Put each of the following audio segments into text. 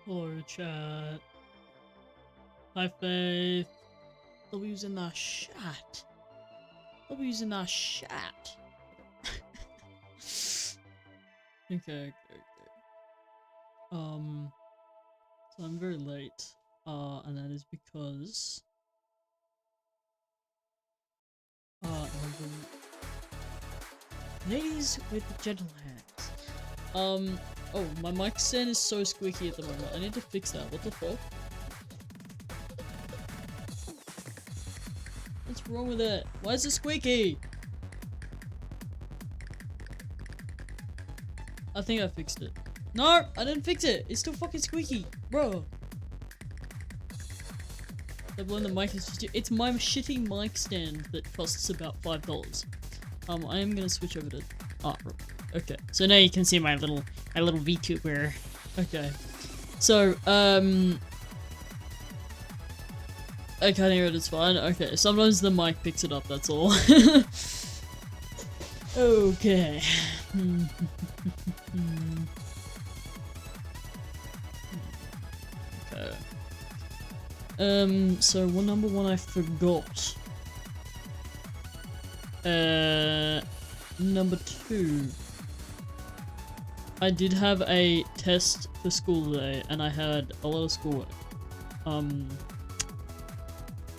Hello, chat. Hi, Faith. W's in the chat. W's in the chat. Okay. So I'm very late. And that is because ladies with the gentle hands. Oh, my mic stand is so squeaky at the moment. I need to fix that. What the fuck? What's wrong with it? Why is it squeaky? I think I fixed it. No, I didn't fix it. It's still fucking squeaky, bro. They're blowing the mic. It's my shitty mic stand that costs about $5. I am gonna switch over to artwork. Okay, so now you can see my little VTuber. Okay, so I can't hear it. It's fine. Okay, sometimes the mic picks it up. That's all. Okay. Okay. So number one I forgot. Number two. I did have a test for school today, and I had a lot of schoolwork. And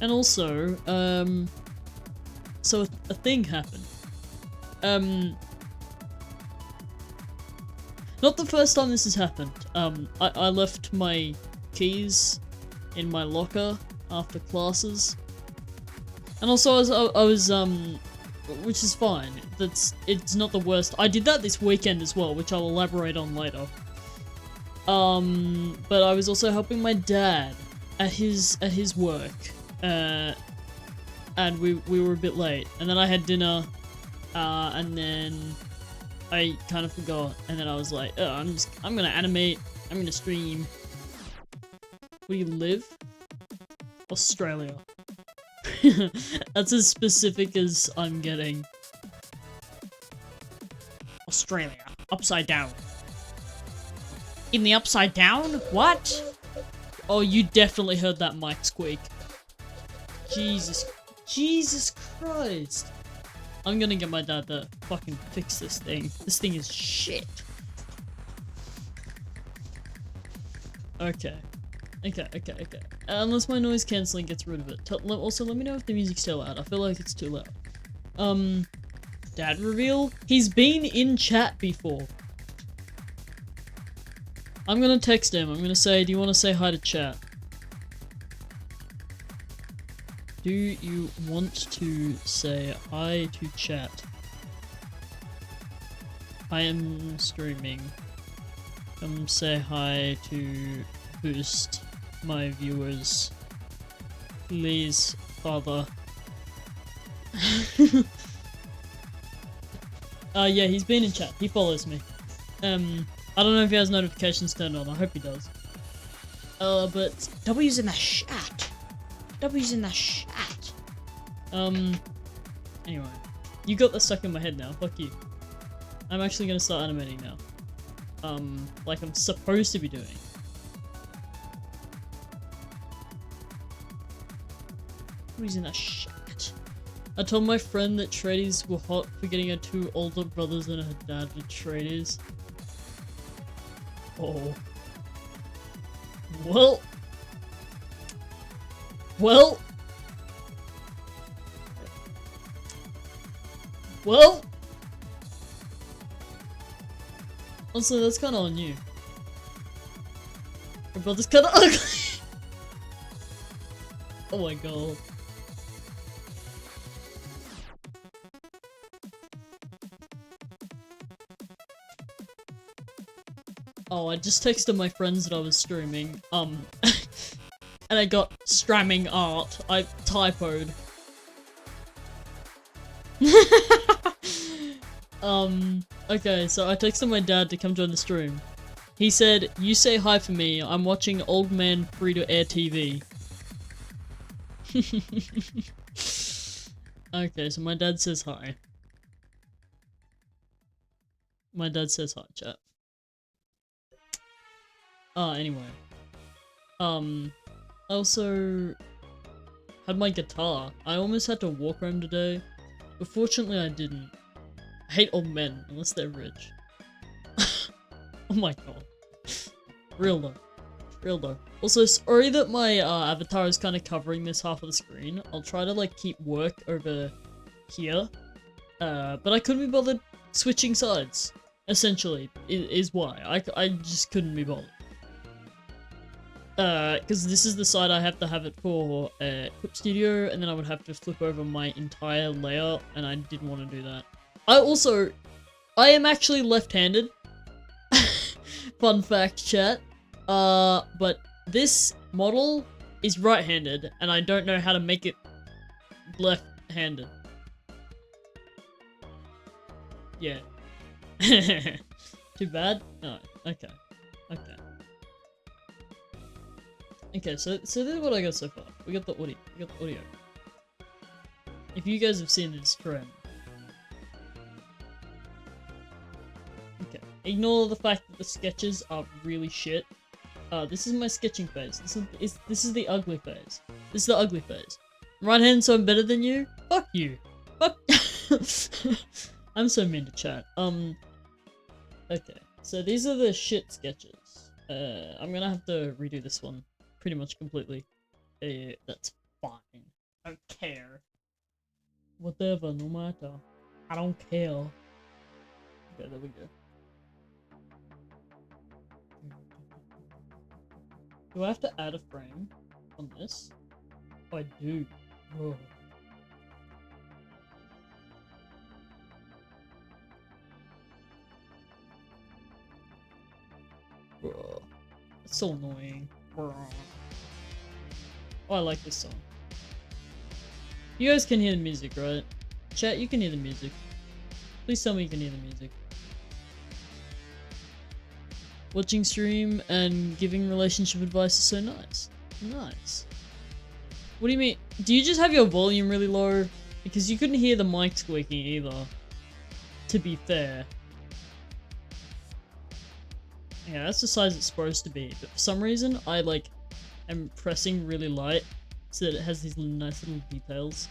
also, so a thing happened. Not the first time this has happened. I left my keys in my locker after classes, and also I was which is fine. It's not the worst. I did that this weekend as well, which I'll elaborate on later. But I was also helping my dad at his work, and we were a bit late, and then I had dinner, and then I kind of forgot, and then I was like, oh, I'm gonna animate, I'm gonna stream. Where do you live? Australia. That's as specific as I'm getting. Australia. Upside down. In the upside down? What? Oh, you definitely heard that mic squeak. Jesus Christ. I'm gonna get my dad to fucking fix this thing. This thing is shit. Okay. Unless my noise cancelling gets rid of it. Also, let me know if the music's still loud. I feel like it's too loud. Dad reveal? He's been in chat before. I'm gonna text him. I'm gonna say, do you want to say hi to chat? Do you want to say hi to chat? I am streaming. Come say hi to boost my viewers. Please, father. Yeah, he's been in chat. He follows me. I don't know if he has notifications turned on. I hope he does. But W's in the chat. W's in the chat. Anyway. You got that stuck in my head now. Fuck you. I'm actually gonna start animating now. Like I'm supposed to be doing. W's in the chat. I told my friend that tradies were hot for getting her two older brothers and her dad were tradies. Oh. Well. Also, that's kinda on you. Your brother's kinda ugly. Oh my god. Oh, I just texted my friends that I was streaming, and I got stramming art. I typoed. Okay, so I texted my dad to come join the stream. He said, you say hi for me, I'm watching Old Man Free-to-Air TV. Okay, so my dad says hi. My dad says hi, chat. Anyway. I also had my guitar. I almost had to walk home today, but fortunately I didn't. I hate old men, unless they're rich. Oh my god. Real though. Real though. Also, sorry that my avatar is kind of covering this half of the screen. I'll try to like keep work over here. But I couldn't be bothered switching sides. Essentially, is why. I just couldn't be bothered. Because this is the side I have to have it for Clip Studio, and then I would have to flip over my entire layout, and I didn't want to do that. I am actually left-handed. Fun fact, chat. But this model is right-handed, and I don't know how to make it left-handed. Yeah. Too bad? No. Okay. Okay. Okay, so this is what I got so far. We got the audio. If you guys have seen this trend. Okay. Ignore the fact that the sketches are really shit. This is my sketching phase. This is the ugly phase. This is the ugly phase. Right hand, so I'm better than you? Fuck you. Fuck. I'm so mean to chat. Okay. So these are the shit sketches. I'm gonna have to redo this one pretty much completely. That's fine. I don't care. Whatever, no matter. I don't care. Okay, there we go. Do I have to add a frame on this? Oh, I do. Whoa. Bro. It's so annoying. Bro. Oh, I like this song. You guys can hear the music, right? Chat, you can hear the music. Please tell me you can hear the music. Watching stream and giving relationship advice is so nice. Nice. What do you mean? Do you just have your volume really low? Because you couldn't hear the mic squeaking either. To be fair. Yeah, that's the size it's supposed to be. But for some reason, I am pressing really light so that it has these nice little details.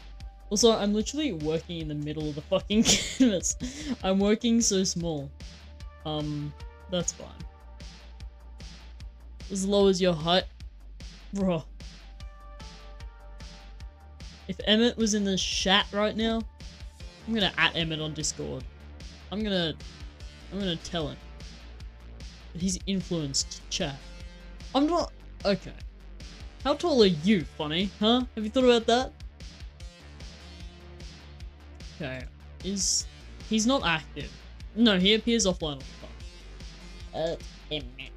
Also, I'm literally working in the middle of the fucking canvas. I'm working so small. That's fine. As low as your height. Bro. If Emmett was in the chat right now, I'm gonna at Emmett on Discord. I'm gonna tell him that he's influenced chat. I'm not... Okay. How tall are you, Funny? Huh? Have you thought about that? Okay. He's not active. No, he appears offline all the time. Emmett.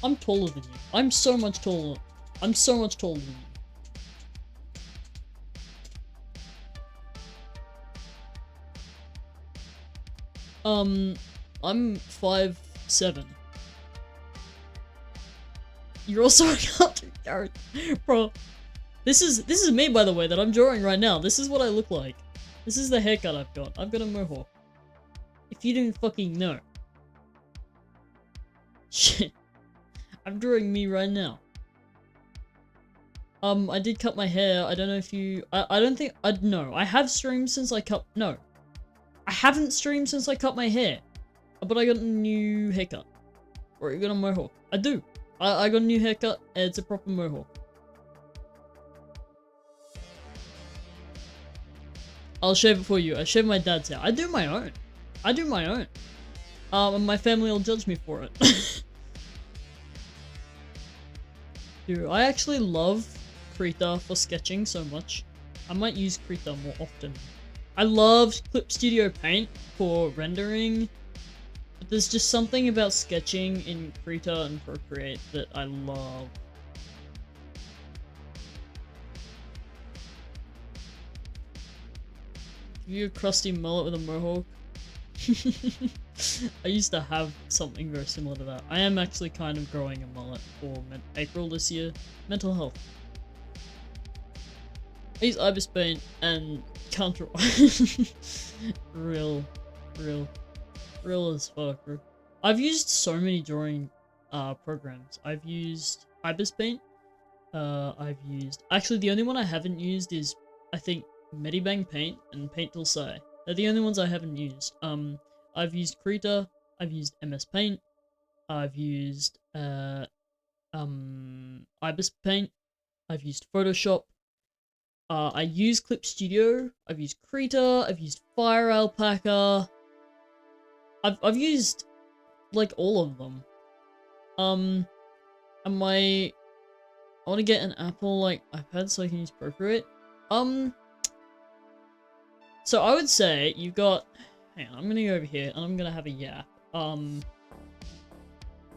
I'm taller than you. I'm so much taller. I'm so much taller than you. I'm 5'7". You're also a cartoon character. Bro. This is me, by the way, that I'm drawing right now. This is what I look like. This is the haircut I've got. I've got a mohawk. If you didn't fucking know. Shit. I'm drawing me right now. I did cut my hair. I don't know if you... I don't think... no. I have streamed since I cut... No. I haven't streamed since I cut my hair. But I got a new haircut. Or I got a mohawk. I do. I got a new haircut. And it's a proper mohawk. I'll shave it for you. I shave my dad's hair. I do my own. I do my own. And my family will judge me for it. Dude, I actually love Krita for sketching so much. I might use Krita more often. I love Clip Studio Paint for rendering, but there's just something about sketching in Krita and Procreate that I love. Give you a crusty mullet with a mohawk. I used to have something very similar to that. I am actually kind of growing a mullet for April this year. Mental health. I use Ibis Paint and counter. Real. Real as fuck, bro. I've used so many drawing programs. I've used Ibis Paint. I've used... Actually, the only one I haven't used is, I think, Medibang Paint and Paint Tool Sai. They're the only ones I haven't used. I've used Krita, I've used MS Paint, I've used Ibis Paint, I've used Photoshop, I use Clip Studio, I've used Krita, I've used Fire Alpaca. I've used like all of them. And I want to get an Apple like iPad so I can use Procreate. So I would say you've got, hang on, I'm gonna go over here and I'm gonna have a yap.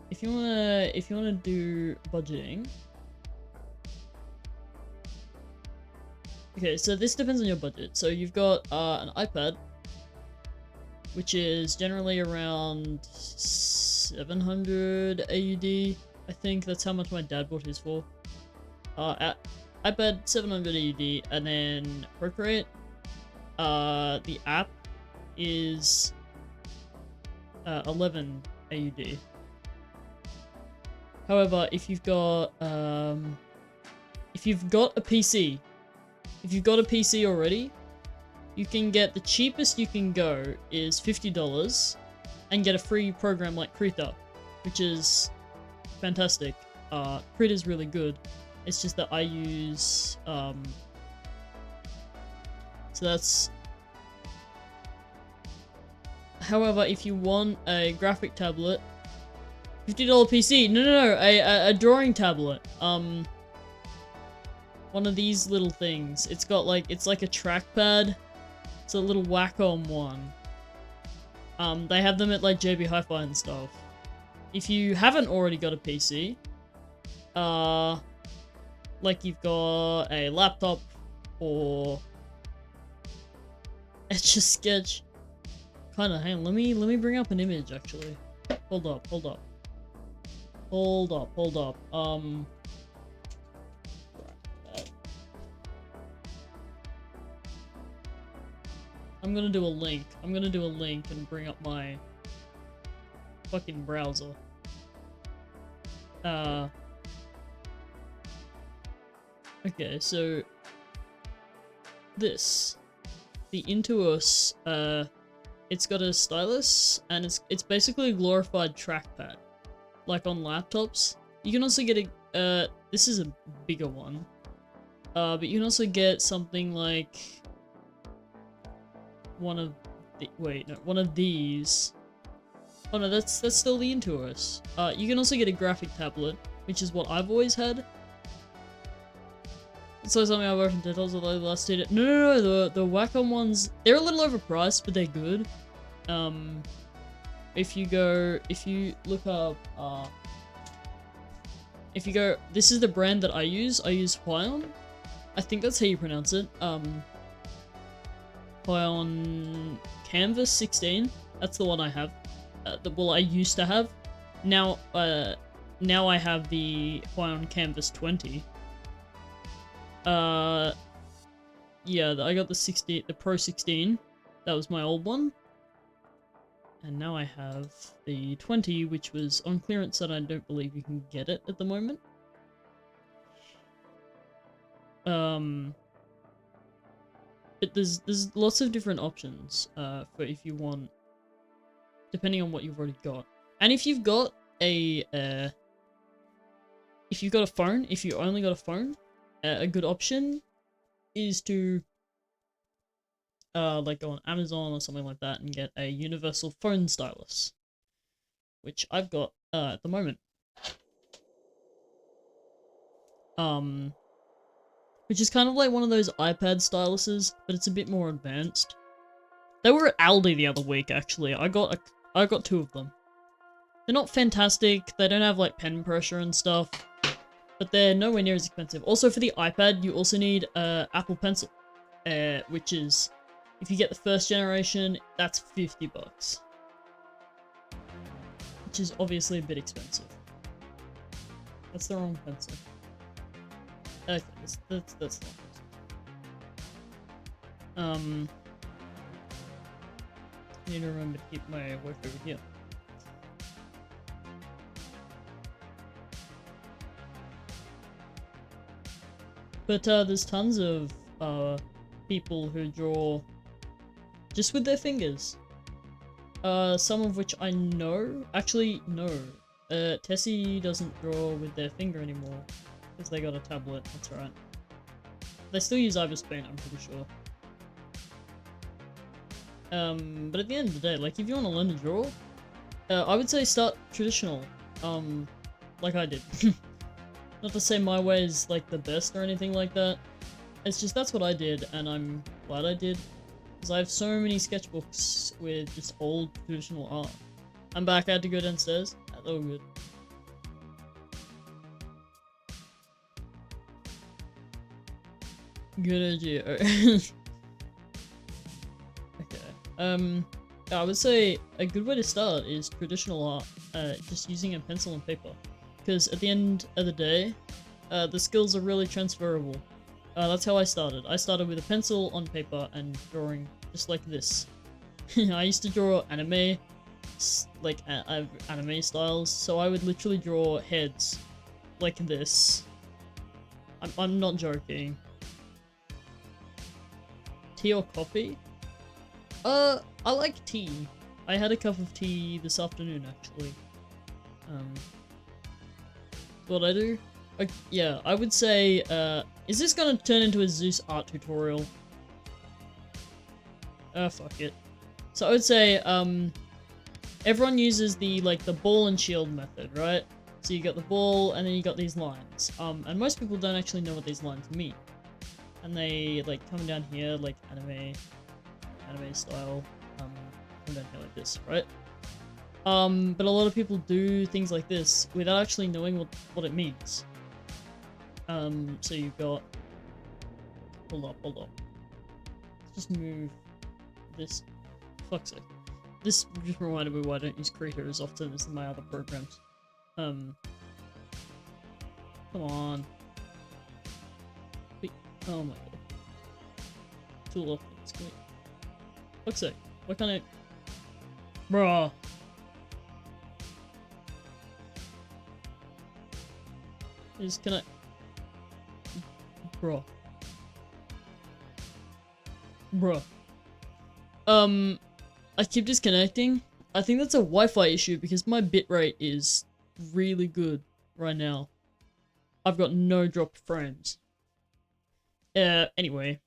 If you wanna do budgeting. Okay, so this depends on your budget. So you've got an iPad, which is generally around 700 AUD. I think that's how much my dad bought his for. iPad 700 AUD, and then Procreate. The app is 11 AUD. However, if you've got a PC, already, you can get the cheapest you can go is $50 and get a free program like Krita, which is fantastic. Krita is really good. It's just that I use so that's... However, if you want a graphic tablet, $50 PC. No, a drawing tablet. One of these little things. It's got like, it's like a trackpad. It's a little Wacom one. They have them at like JB Hi-Fi and stuff. If you haven't already got a PC, like you've got a laptop or Etch a Sketch. Kinda, hang on, let me bring up an image actually. Hold up. I'm gonna do a link and bring up my fucking browser. Okay, so this, the Intuos, it's got a stylus and it's basically a glorified trackpad, like on laptops. You can also get a this is a bigger one, but you can also get something like one of these. Oh no, that's still the Intuos. You can also get a graphic tablet, which is what I've always had. It's like something I've worked on details of the last data. No, the Wacom ones, they're a little overpriced, but they're good. If you look up, this is the brand that I use Huion. I think that's how you pronounce it. Huion Canvas 16. That's the one I have. Well, I used to have. Now I have the Huion Canvas 20. Yeah, I got the Pro 16. That was my old one. And now I have the 20, which was on clearance, and I don't believe you can get it at the moment. But there's lots of different options for if you want, depending on what you've already got. And if you've got a phone, if you only got a phone, a good option is to like go on Amazon or something like that and get a universal phone stylus, which I've got at the moment. Which is kind of like one of those iPad styluses, but it's a bit more advanced. They were at Aldi the other week, actually. I got two of them. They're not fantastic. They don't have like pen pressure and stuff, but they're nowhere near as expensive. Also, for the iPad, you also need Apple Pencil, which is, if you get the first generation, that's $50, which is obviously a bit expensive. That's the wrong pencil. Okay, that's the wrong pencil. I need to remember to keep my work over here. But there's tons of people who draw just with their fingers. Some of which I know. Actually, no. Tessie doesn't draw with their finger anymore because they got a tablet. That's right. They still use Iberspaint, I'm pretty sure. But at the end of the day, like, if you want to learn to draw, I would say start traditional, like I did. Not to say my way is, like, the best or anything like that. It's just that's what I did, and I'm glad I did. Because I have so many sketchbooks with just old traditional art. I'm back, I had to go downstairs. That's all good. Good idea. Okay. I would say a good way to start is traditional art, just using a pencil and paper. Because at the end of the day, the skills are really transferable. That's how I started. I started with a pencil on paper and drawing just like this. I used to draw anime, like anime styles, so I would literally draw heads like this. I'm not joking. Tea or coffee? I like tea. I had a cup of tea this afternoon, actually. What I do? Yeah, I would say, is this gonna turn into a Zeus art tutorial? Fuck it. So I would say, everyone uses the ball and shield method, right? So you got the ball, and then you got these lines. And most people don't actually know what these lines mean. And they, come down here, like, anime style, come down here like this, right? But a lot of people do things like this without actually knowing what it means. So you've got... Hold up. Let's just move this. Fuck's sake. This just reminded me why I don't use Krita as often as my other programs. Come on. Wait. Oh my god. Tool options, can we... Fuck's sake. Why can't I... Bruh. Can I... Bruh. I keep disconnecting. I think that's a Wi-Fi issue because my bitrate is really good right now. I've got no dropped frames. Anyway.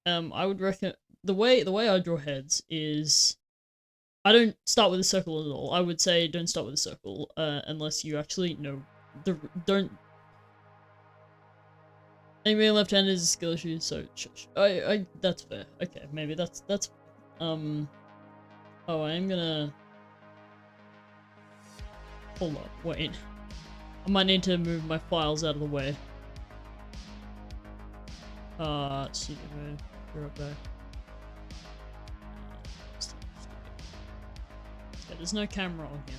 I would recommend... The way I draw heads is... I don't start with a circle at all. I would say don't start with a circle, unless you actually know... Don't... Anybody left-handed is a skill issue, so that's fair. Okay, maybe that's oh, I am gonna... Hold up, wait. I might need to move my files out of the way. See, you're up there. Okay, there's no camera on here.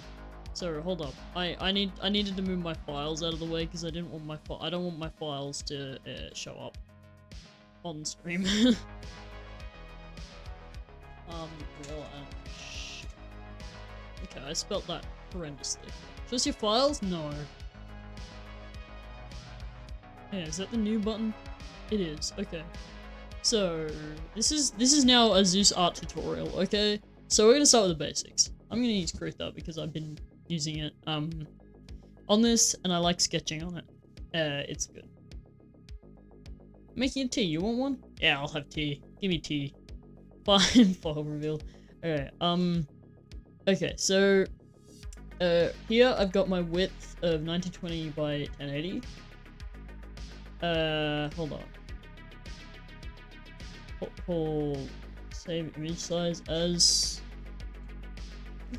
So hold up, I needed to move my files out of the way because I don't want my files to show up on stream. Okay, I spelt that horrendously. Just your files? No. Yeah, is that the new button? It is. Okay. So this is now a Zeus art tutorial. Okay. So we're gonna start with the basics. I'm gonna use Krita because I've been using it on this and I like sketching on it. It's good. Making a tea, you want one? Yeah, I'll have tea. Give me tea. Fine, file reveal. Okay, okay, so here I've got my width of 1920 by 1080. Hold on. Hold save image size as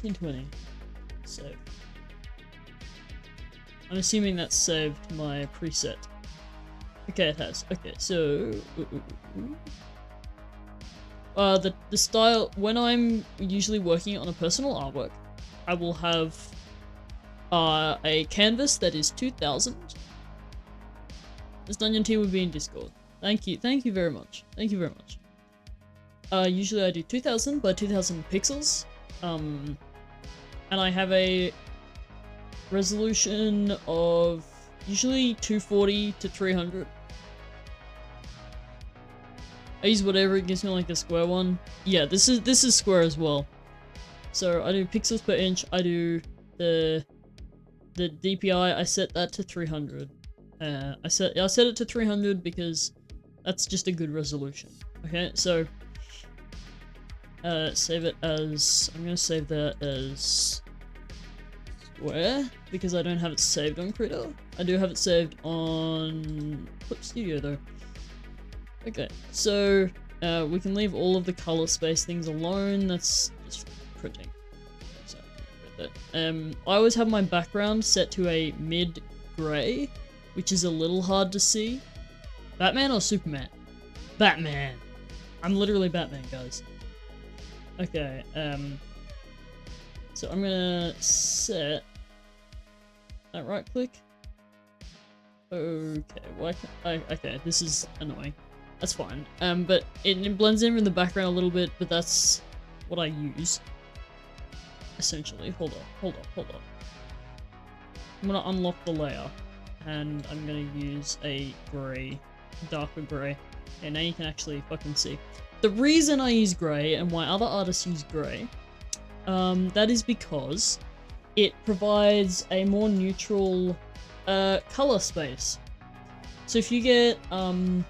1920. Save. I'm assuming that's saved my preset. Okay, it has. Okay, so the style when I'm usually working on a personal artwork, I will have a canvas that is 2000. This Dungeon Tea would be in Discord. Thank you very much. Thank you very much. Usually I do 2000 by 2000 pixels. And I have a resolution of usually 240 to 300. I use whatever, it gives me like a square one. Yeah, this is square as well. So I do pixels per inch. I do the DPI, I set that to 300. I set it to 300 because that's just a good resolution. Okay, so save it as, I'm gonna save that as square because I don't have it saved on Krita. I do have it saved on Clip Studio though. Okay, so we can leave all of the color space things alone. That's just printing. So I always have my background set to a mid gray, which is a little hard to see. Batman or Superman? Batman. I'm literally Batman, guys. Okay, so I'm gonna set that right click. Okay, why can't okay, this is annoying. That's fine. But it blends in with the background a little bit, but that's what I use. Essentially. Hold on. I'm gonna unlock the layer. And I'm gonna use a grey, darker grey. And now you can actually fucking see. The reason I use grey and why other artists use grey, that is because it provides a more neutral color space. So if you get I'm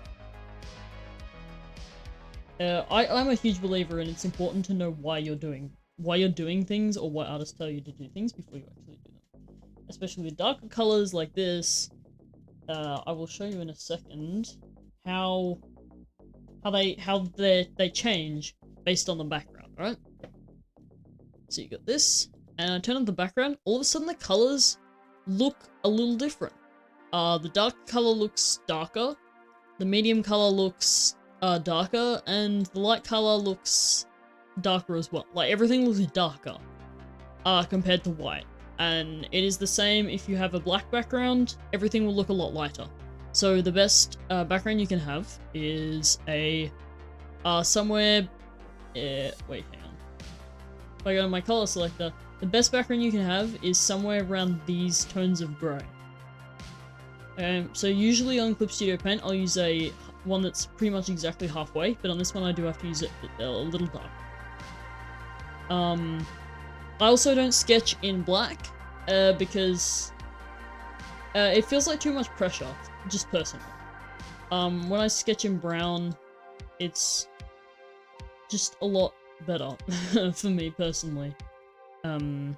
a huge believer in it's important to know why you're doing things or why artists tell you to do things before you actually do them. Especially with darker colors like this. I will show you in a second how they change based on the background, right? So you got this, and I turn on the background, all of a sudden the colors look a little different. The dark color looks darker, the medium color looks darker, and the light color looks darker as well. Like, everything looks darker compared to white. And it is the same if you have a black background, everything will look a lot lighter. So the best background you can have is a somewhere wait, hang on. If I go to my color selector, the best background you can have is somewhere around these tones of gray. So usually on Clip Studio Paint, I'll use one that's pretty much exactly halfway, but on this one I do have to use it a little dark. I also don't sketch in black, because it feels like too much pressure, just personally. When I sketch in brown, it's just a lot better for me personally. I'm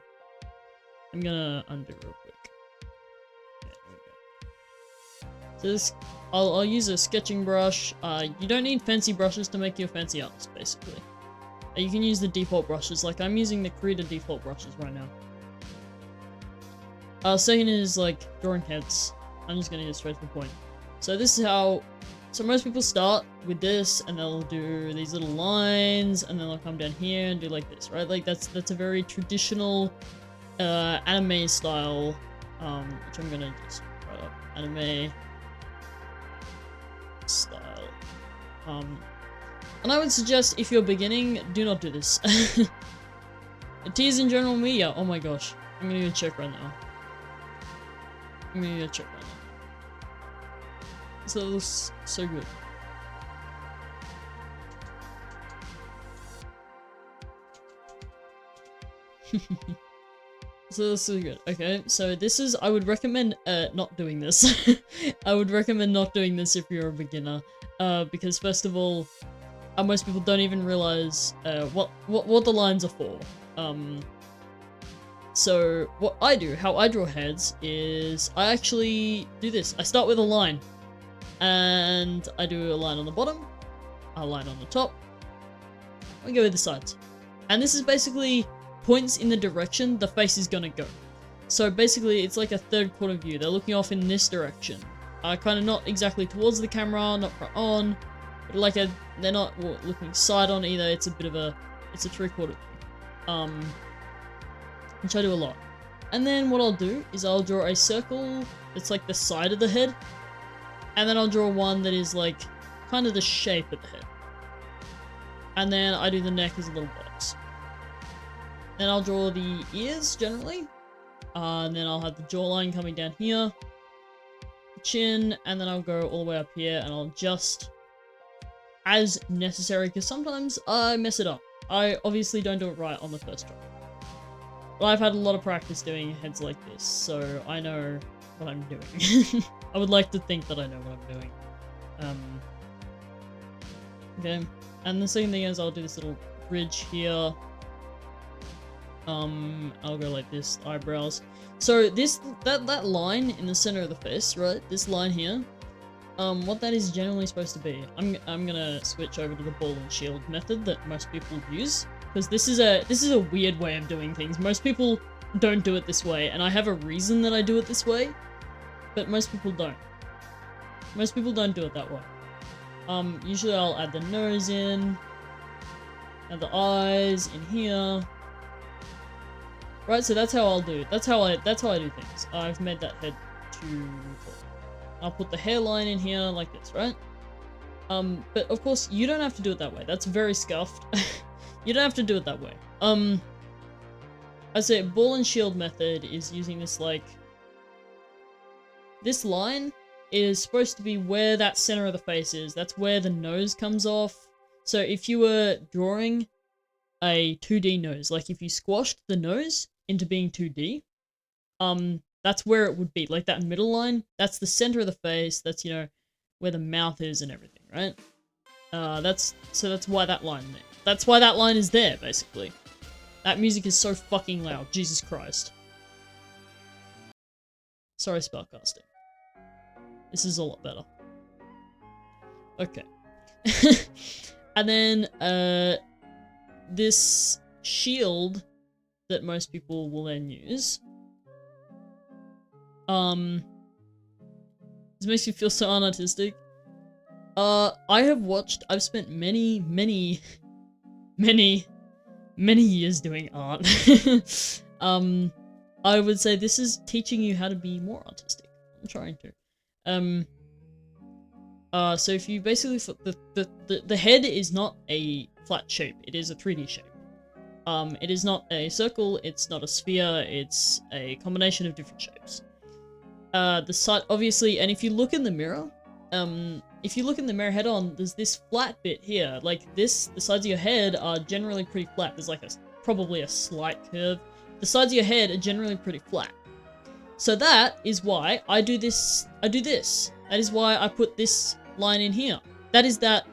gonna undo real quick. Okay, there we go. So this, I'll use a sketching brush. You don't need fancy brushes to make your fancy arts, basically. You can use the default brushes, like I'm using the Krita default brushes right now. Second is like drawing heads. I'm just gonna get straight to the point. So this is how, so most people start with this and they'll do these little lines and then they'll come down here and do like this, right? Like that's a very traditional anime style, which I'm gonna just write up, anime style. And I would suggest if you're beginning, do not do this. Tears in general media, oh my gosh. I'm gonna go check right now. So it looks so good. So this is good. Okay, so this is, I would recommend not doing this. I would recommend not doing this if you're a beginner. Because first of all, most people don't even realize what the lines are for. So what I do, how I draw heads, is I actually do this. I start with a line, and I do a line on the bottom, a line on the top, I go with the sides. And this is basically points in the direction the face is gonna go. So basically it's like a third quarter view. They're looking off in this direction. Kind of not exactly towards the camera, not front on, but like they're not looking side on either. It's a bit of it's a 3/4 view. Which I do a lot. And then what I'll do is I'll draw a circle that's like the side of the head. And then I'll draw one that is like kind of the shape of the head. And then I do the neck as a little box. Then I'll draw the ears, generally. And then I'll have the jawline coming down here. Chin, and then I'll go all the way up here, and I'll adjust as necessary, because sometimes I mess it up. I obviously don't do it right on the first try. But I've had a lot of practice doing heads like this, so I know what I'm doing. I would like to think that I know what I'm doing. Okay, and the second thing is I'll do this little bridge here. I'll go like this, eyebrows. So that line in the center of the face, right? This line here, what that is generally supposed to be. I'm gonna switch over to the ball and shield method that most people use, because this is a weird way of doing things. Most people don't do it this way, and I have a reason that I do it this way, but most people don't. Most people don't do it that way. Usually I'll add the nose in, add the eyes in here. Right, so that's how I'll do it. That's how I do things. I've made that head too full. I'll put the hairline in here like this, right? But of course you don't have to do it that way. That's very scuffed. You don't have to do it that way. I say ball and shield method is using this, like, this line is supposed to be where that center of the face is. That's where the nose comes off. So if you were drawing a 2D nose, like if you squashed the nose into being 2D, that's where it would be. Like that middle line, that's the center of the face. That's, you know, where the mouth is and everything, right? That's why that line there. That's why that line is there, basically. That music is so fucking loud. Jesus Christ. Sorry, spellcasting. This is a lot better. Okay. And then, this shield that most people will then use. This makes me feel so unartistic. I've spent many years doing art. I would say this is teaching you how to be more artistic. I'm trying to. So if you basically, the head is not a flat shape, it is a 3D shape. It is not a circle, it's not a sphere, it's a combination of different shapes. The side, obviously, and if you look in the mirror, head on, there's this flat bit here. Like this, the sides of your head are generally pretty flat. There's like probably a slight curve. The sides of your head are generally pretty flat. So that is why I do this. That is why I put this line in here. That is that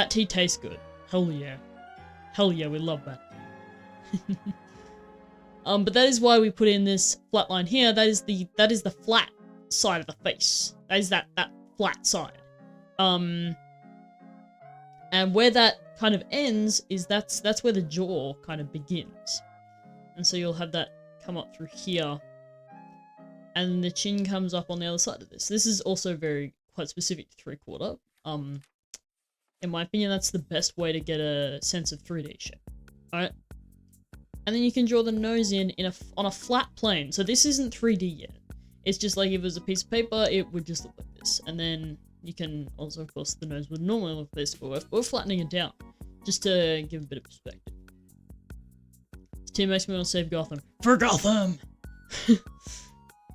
tea tastes good. Hell yeah. Hell yeah, we love that. But that is why we put in this flat line here. That is the flat side of the face. That is that flat side. And where that kind of ends is that's where the jaw kind of begins. And so you'll have that come up through here. And the chin comes up on the other side of this. This is also quite specific to 3/4. In my opinion, that's the best way to get a sense of 3D shape. Alright? And then you can draw the nose on a flat plane. So this isn't 3D yet. It's just like if it was a piece of paper, it would just look like this. And then you can also, of course, the nose would normally look like this, but we're flattening it down. Just to give a bit of perspective. This team makes me want to save Gotham. For Gotham!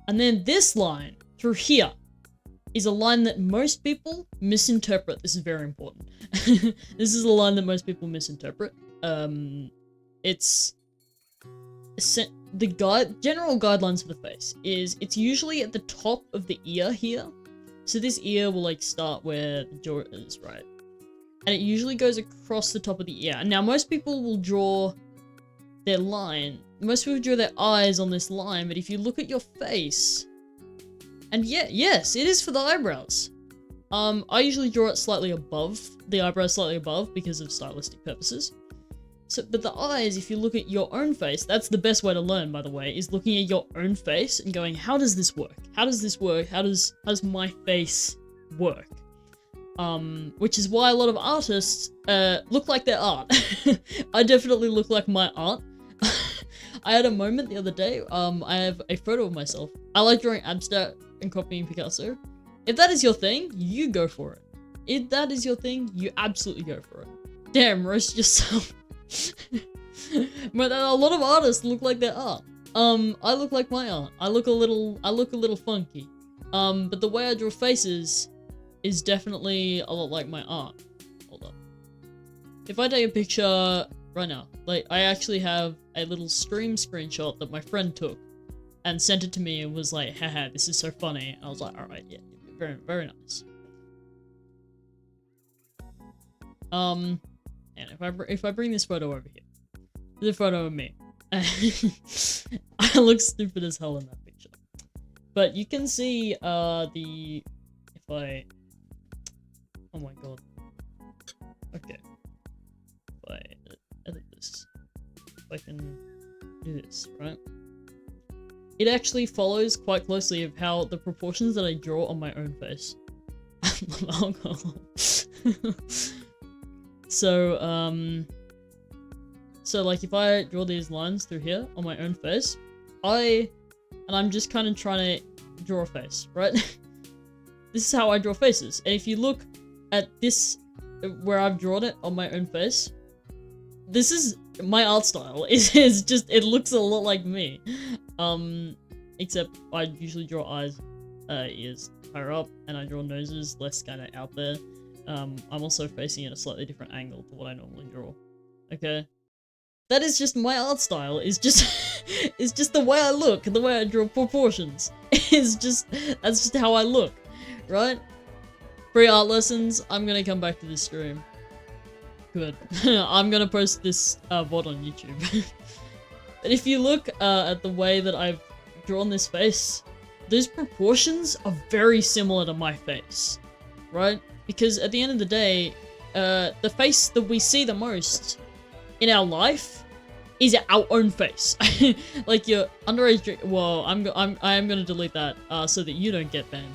And then this line, through here, is a line that most people misinterpret. This is very important. This is a line that most people misinterpret. It's the general guidelines for the face is it's usually at the top of the ear here. So this ear will like start where the jaw is, right? And it usually goes across the top of the ear. And now most people will draw their line. Most people draw their eyes on this line, but if you look at your face, and yes, it is for the eyebrows. I usually draw it slightly above, the eyebrows slightly above because of stylistic purposes. So, but the eyes, if you look at your own face, that's the best way to learn, by the way, is looking at your own face and going, how does this work? How does this work? How does my face work? Which is why a lot of artists, look like their art. I definitely look like my art. I had a moment the other day, I have a photo of myself. I like drawing abstract and copying Picasso. If that is your thing, you go for it. If that is your thing, you absolutely go for it. Damn, roast yourself. But a lot of artists look like their art. I look like my art. I look a little funky. But the way I draw faces is definitely a lot like my art. Hold up. If I take a picture right now, like, I actually have a little stream screenshot that my friend took and sent it to me and was like, haha, this is so funny. And I was like, alright, yeah, very, very nice. And if I bring this photo over here, there's a photo of me. I look stupid as hell in that picture. But you can see, oh my god. Okay. If I edit this, if I can do this, right? It actually follows quite closely of how the proportions that I draw on my own face. So like if I draw these lines through here on my own face, I'm just kind of trying to draw a face, right? This is how I draw faces. And if you look at this, where I've drawn it on my own face, this is my art style. It's just, it looks a lot like me. Except I usually draw eyes, ears higher up, and I draw noses less kind of out there. I'm also facing at a slightly different angle to what I normally draw. Okay? That is just my art style. It's just the way I look, the way I draw proportions. That's just how I look, right? Free art lessons. I'm gonna come back to this stream. Good. I'm gonna post this VOD on YouTube. But if you look at the way that I've drawn this face, those proportions are very similar to my face, right? Because at the end of the day, the face that we see the most in our life is our own face. Like your underage. Well, I am gonna delete that so that you don't get banned.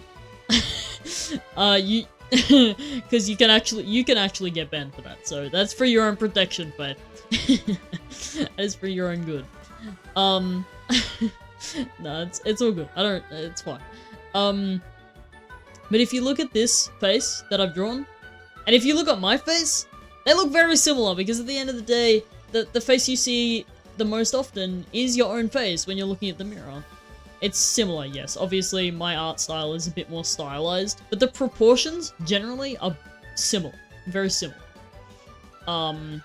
Because you can actually get banned for that. So that's for your own protection, Faith. That is for your own good. No, it's all good. It's fine. But if you look at this face that I've drawn, and if you look at my face, they look very similar, because at the end of the day, the face you see the most often is your own face when you're looking at the mirror. It's similar, yes. Obviously, my art style is a bit more stylized, but the proportions generally are similar. Very similar. And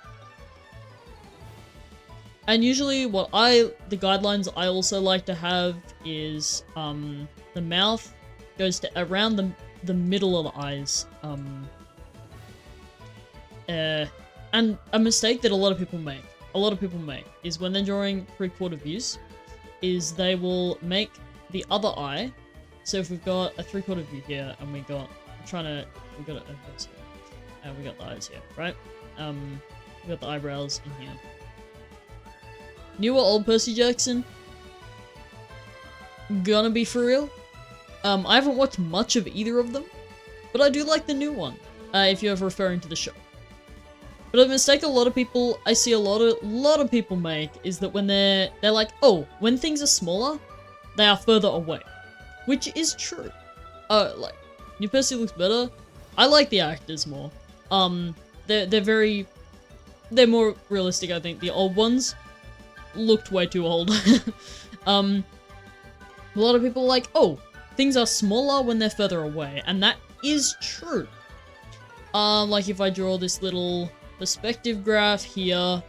usually the guidelines I also like to have is, the mouth goes to around the middle of the eyes. And a mistake that a lot of people make is when they're drawing 3/4 views, is they will make the other eye. So if we've got a 3/4 view here, and we got it here, and we got the eyes here, right? We got the eyebrows in here. New or old Percy Jackson? Gonna be for real. I haven't watched much of either of them, but I do like the new one. If you're referring to the show. But a mistake I see a lot of people make is that when they're like, oh, when things are smaller, they are further away, which is true. Like, New Percy looks better. I like the actors more. They're more realistic, I think. The old ones looked way too old. A lot of people are like, oh, things are smaller when they're further away, and that is true. Like if I draw this little perspective graph here,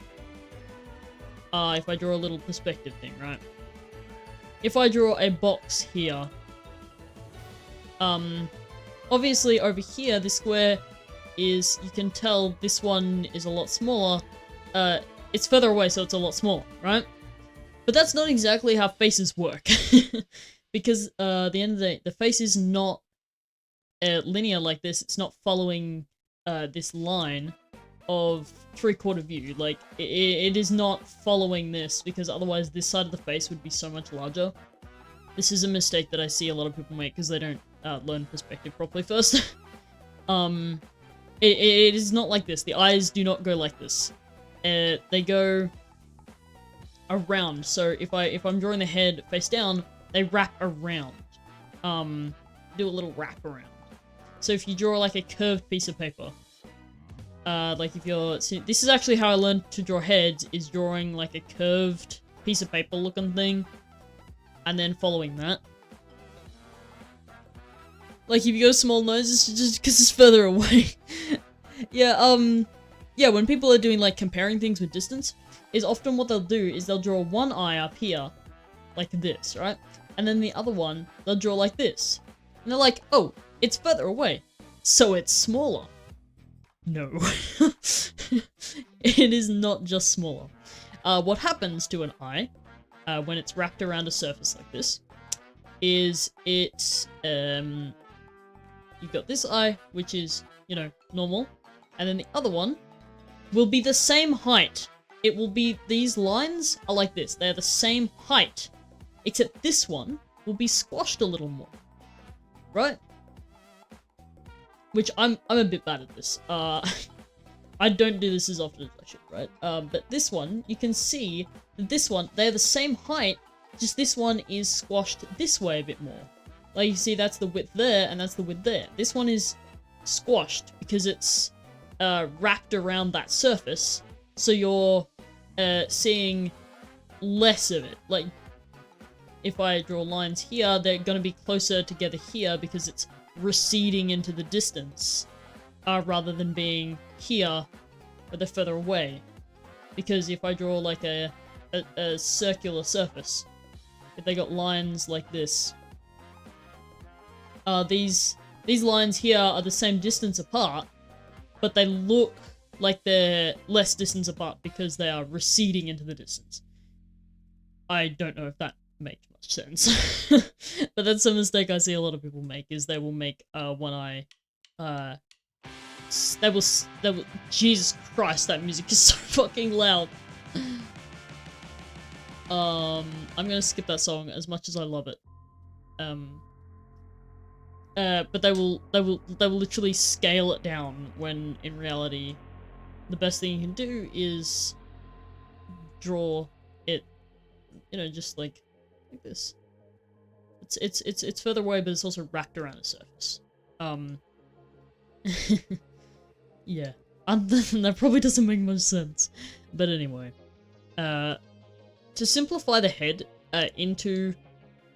if I draw a little perspective thing, right? If I draw a box here, obviously over here, this square is, you can tell this one is a lot smaller. It's further away, so it's a lot smaller, right? But that's not exactly how faces work. Because at the end of the day, the face is not linear like this. It's not following this line of 3/4 view. Like, it is not following this, because otherwise this side of the face would be so much larger. This is a mistake that I see a lot of people make because they don't learn perspective properly first. It is not like this. The eyes do not go like this. They go around. So if I'm drawing the head face down, they wrap around. Do a little wrap around. So if you draw like a curved piece of paper, Like if you're, see, this is actually how I learned to draw heads, is drawing like a curved piece of paper looking thing, and then following that. Like if you go small nose, it's just because it's further away. Yeah, when people are doing like comparing things with distance, is often what they'll do is they'll draw one eye up here, like this, right? And then the other one, they'll draw like this. And they're like, oh, it's further away, so it's smaller. No. It is not just smaller. What happens to an eye, when it's wrapped around a surface like this, is you've got this eye, which is, you know, normal, and then the other one will be the same height. It will be, these lines are like this. They're the same height, except this one will be squashed a little more, right? Which I'm a bit bad at this. I don't do this as often as I should, right? But this one, you can see that this one, they're the same height, just this one is squashed this way a bit more. Like you see, that's the width there, and that's the width there. This one is squashed because it's wrapped around that surface, so you're seeing less of it. Like, if I draw lines here, they're going to be closer together here because it's receding into the distance, rather than being here, but they're further away. Because if I draw like a circular surface, if they got lines like this, these lines here are the same distance apart, but they look like they're less distance apart because they are receding into the distance. I don't know if that makes much sense. But that's a mistake I see a lot of people make, is they will make one eye, they will, Jesus Christ, that music is so fucking loud. I'm gonna skip that song as much as I love it. But they will literally scale it down, when in reality, the best thing you can do is draw it, you know, just like this. It's further away, but it's also wrapped around a surface. Yeah. That probably doesn't make much sense. But anyway. To simplify the head into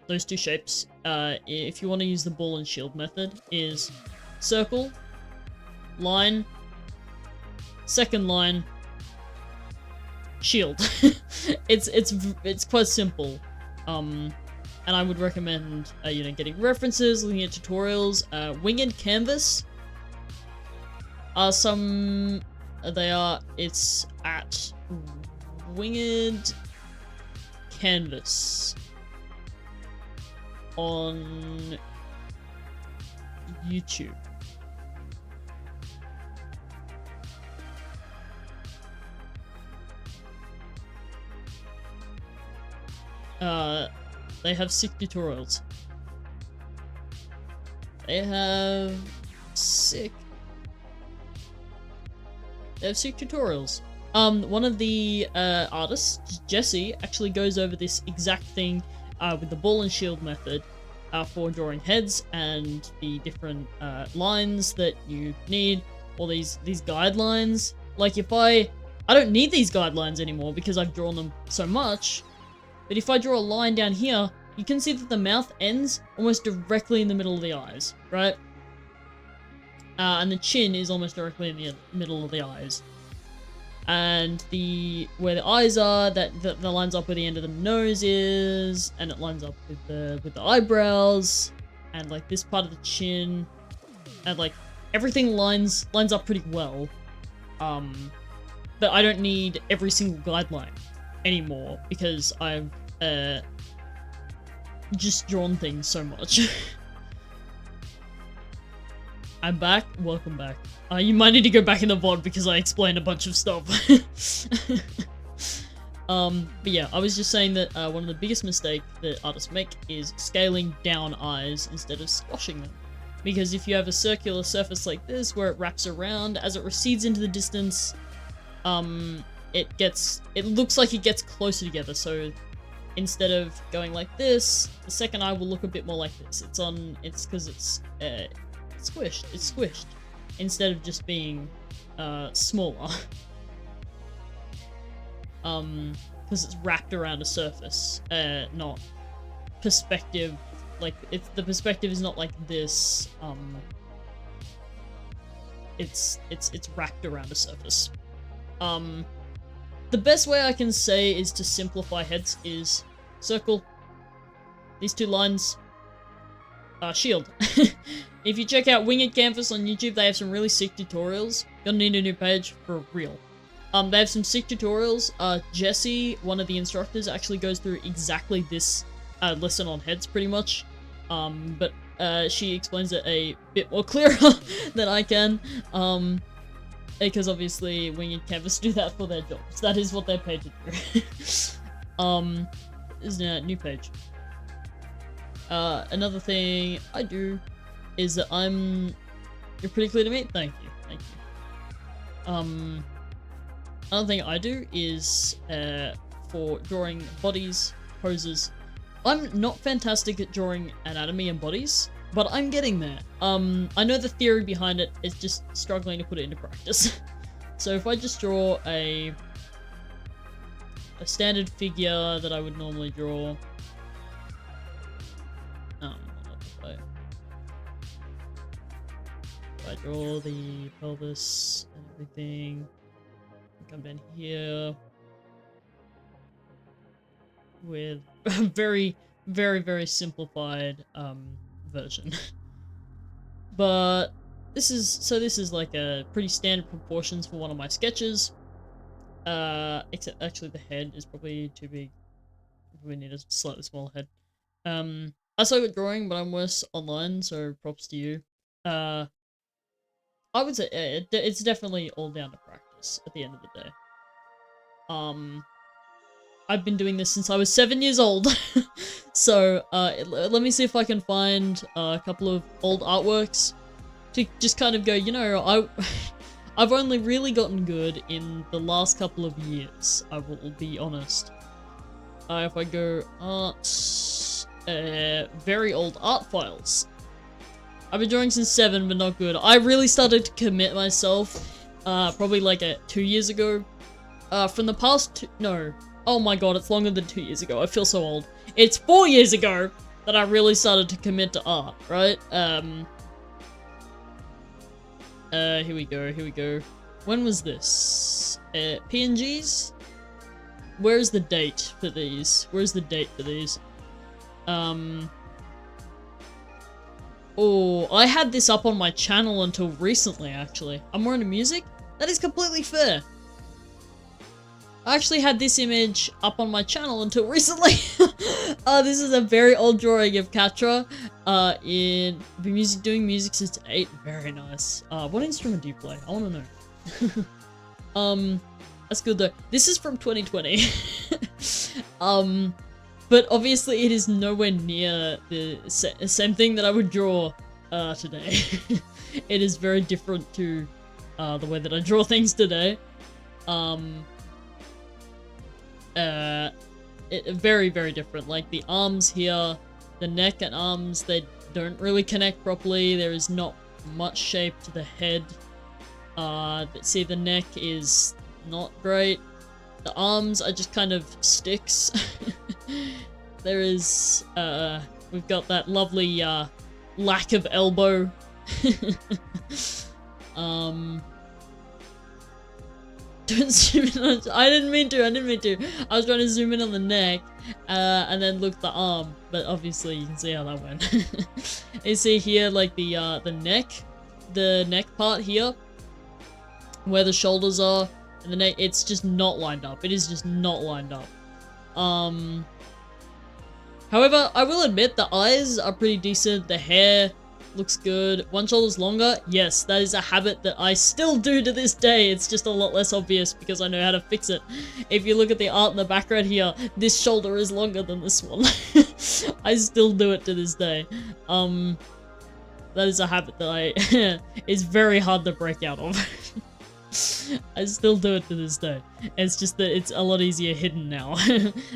those two shapes, if you want to use the ball and shield method, is circle, line, second line, shield. It's quite simple. And I would recommend, you know, getting references, looking at tutorials. Winged Canvas are it's at Winged Canvas on YouTube. They have sick tutorials. They have sick tutorials. One of the artists, Jesse, actually goes over this exact thing with the ball and shield method for drawing heads and the different lines that you need, or these guidelines. Like, if I don't need these guidelines anymore because I've drawn them so much, but if I draw a line down here, you can see that the mouth ends almost directly in the middle of the eyes, right? And the chin is almost directly in the middle of the eyes. And where the eyes are, that lines up where the end of the nose is, and it lines up with the eyebrows, and like this part of the chin, and like everything lines up pretty well. But I don't need every single guideline anymore because I've just drawn things so much. I'm back. Welcome back. You might need to go back in the VOD because I explained a bunch of stuff. But yeah, I was just saying that one of the biggest mistakes that artists make is scaling down eyes instead of squashing them. Because if you have a circular surface like this where it wraps around, as it recedes into the distance, it looks like it gets closer together. So instead of going like this, the second eye will look a bit more like this. It's because it's squished. It's squished instead of just being smaller. Because it's wrapped around a surface, not perspective. Like, the perspective is not like this. It's wrapped around a surface. The best way I can say is to simplify heads is circle these two lines, shield. If you check out Winged Canvas on YouTube, they have some really sick tutorials. Gonna need a new page for real. They have some sick tutorials. Jessie, one of the instructors, actually goes through exactly this lesson on heads pretty much. But she explains it a bit more clearer than I can. Because obviously Winged Canvas do that for their jobs. That is what they're paid to do. This is a new page. Another thing I do is that you're pretty clear to me? Thank you, thank you. Another thing I do is, for drawing bodies, poses, I'm not fantastic at drawing anatomy and bodies, but I'm getting there. I know the theory behind it, it's just struggling to put it into practice. So if I just draw a standard figure that I would normally draw, if I draw the pelvis and everything, come down here with a very, very, very simplified version. But this is like a pretty standard proportions for one of my sketches. Except actually the head is probably too big. We need a slightly smaller head. I suck at drawing, but I'm worse online, so props to you. I would say it's definitely all down to practice at the end of the day. I've been doing this since I was 7 years old. So, let me see if I can find a couple of old artworks to just kind of go, you know, I've only really gotten good in the last couple of years, I will be honest. If I go art, very old art files. I've been drawing since 7, but not good. I really started to commit myself, probably like 2 years ago. From the past no. Oh my god, it's longer than 2 years ago. I feel so old. It's 4 years ago that I really started to commit to art, right? Here we go. When was this? PNGs? Where's the date for these? Oh, I had this up on my channel until recently, actually. I'm more into music? That is completely fair. I actually had this image up on my channel until recently. This is a very old drawing of Katra. Been doing music since 8. Very nice. What instrument do you play? I want to know. That's good though. This is from 2020. But obviously it is nowhere near the same thing that I would draw today. It is very different to the way that I draw things today. Very, very different. Like the arms here, the neck and arms, they don't really connect properly. There is not much shape to the head. See, the neck is not great. The arms are just kind of sticks. There is, we've got that lovely, lack of elbow. Don't zoom in on, I didn't mean to. I was trying to zoom in on the neck, and then look at the arm, but obviously you can see how that went. You see here, like the neck part here, where the shoulders are, and the neck, it's just not lined up. It is just not lined up. However, I will admit the eyes are pretty decent, the hair looks good. One shoulder's longer. Yes, that is a habit that I still do to this day. It's just a lot less obvious because I know how to fix it. If you look at the art in the background here, this shoulder is longer than this one. I still do it to this day. That is a habit that is very hard to break out of. I still do it to this day. It's just that it's a lot easier hidden now.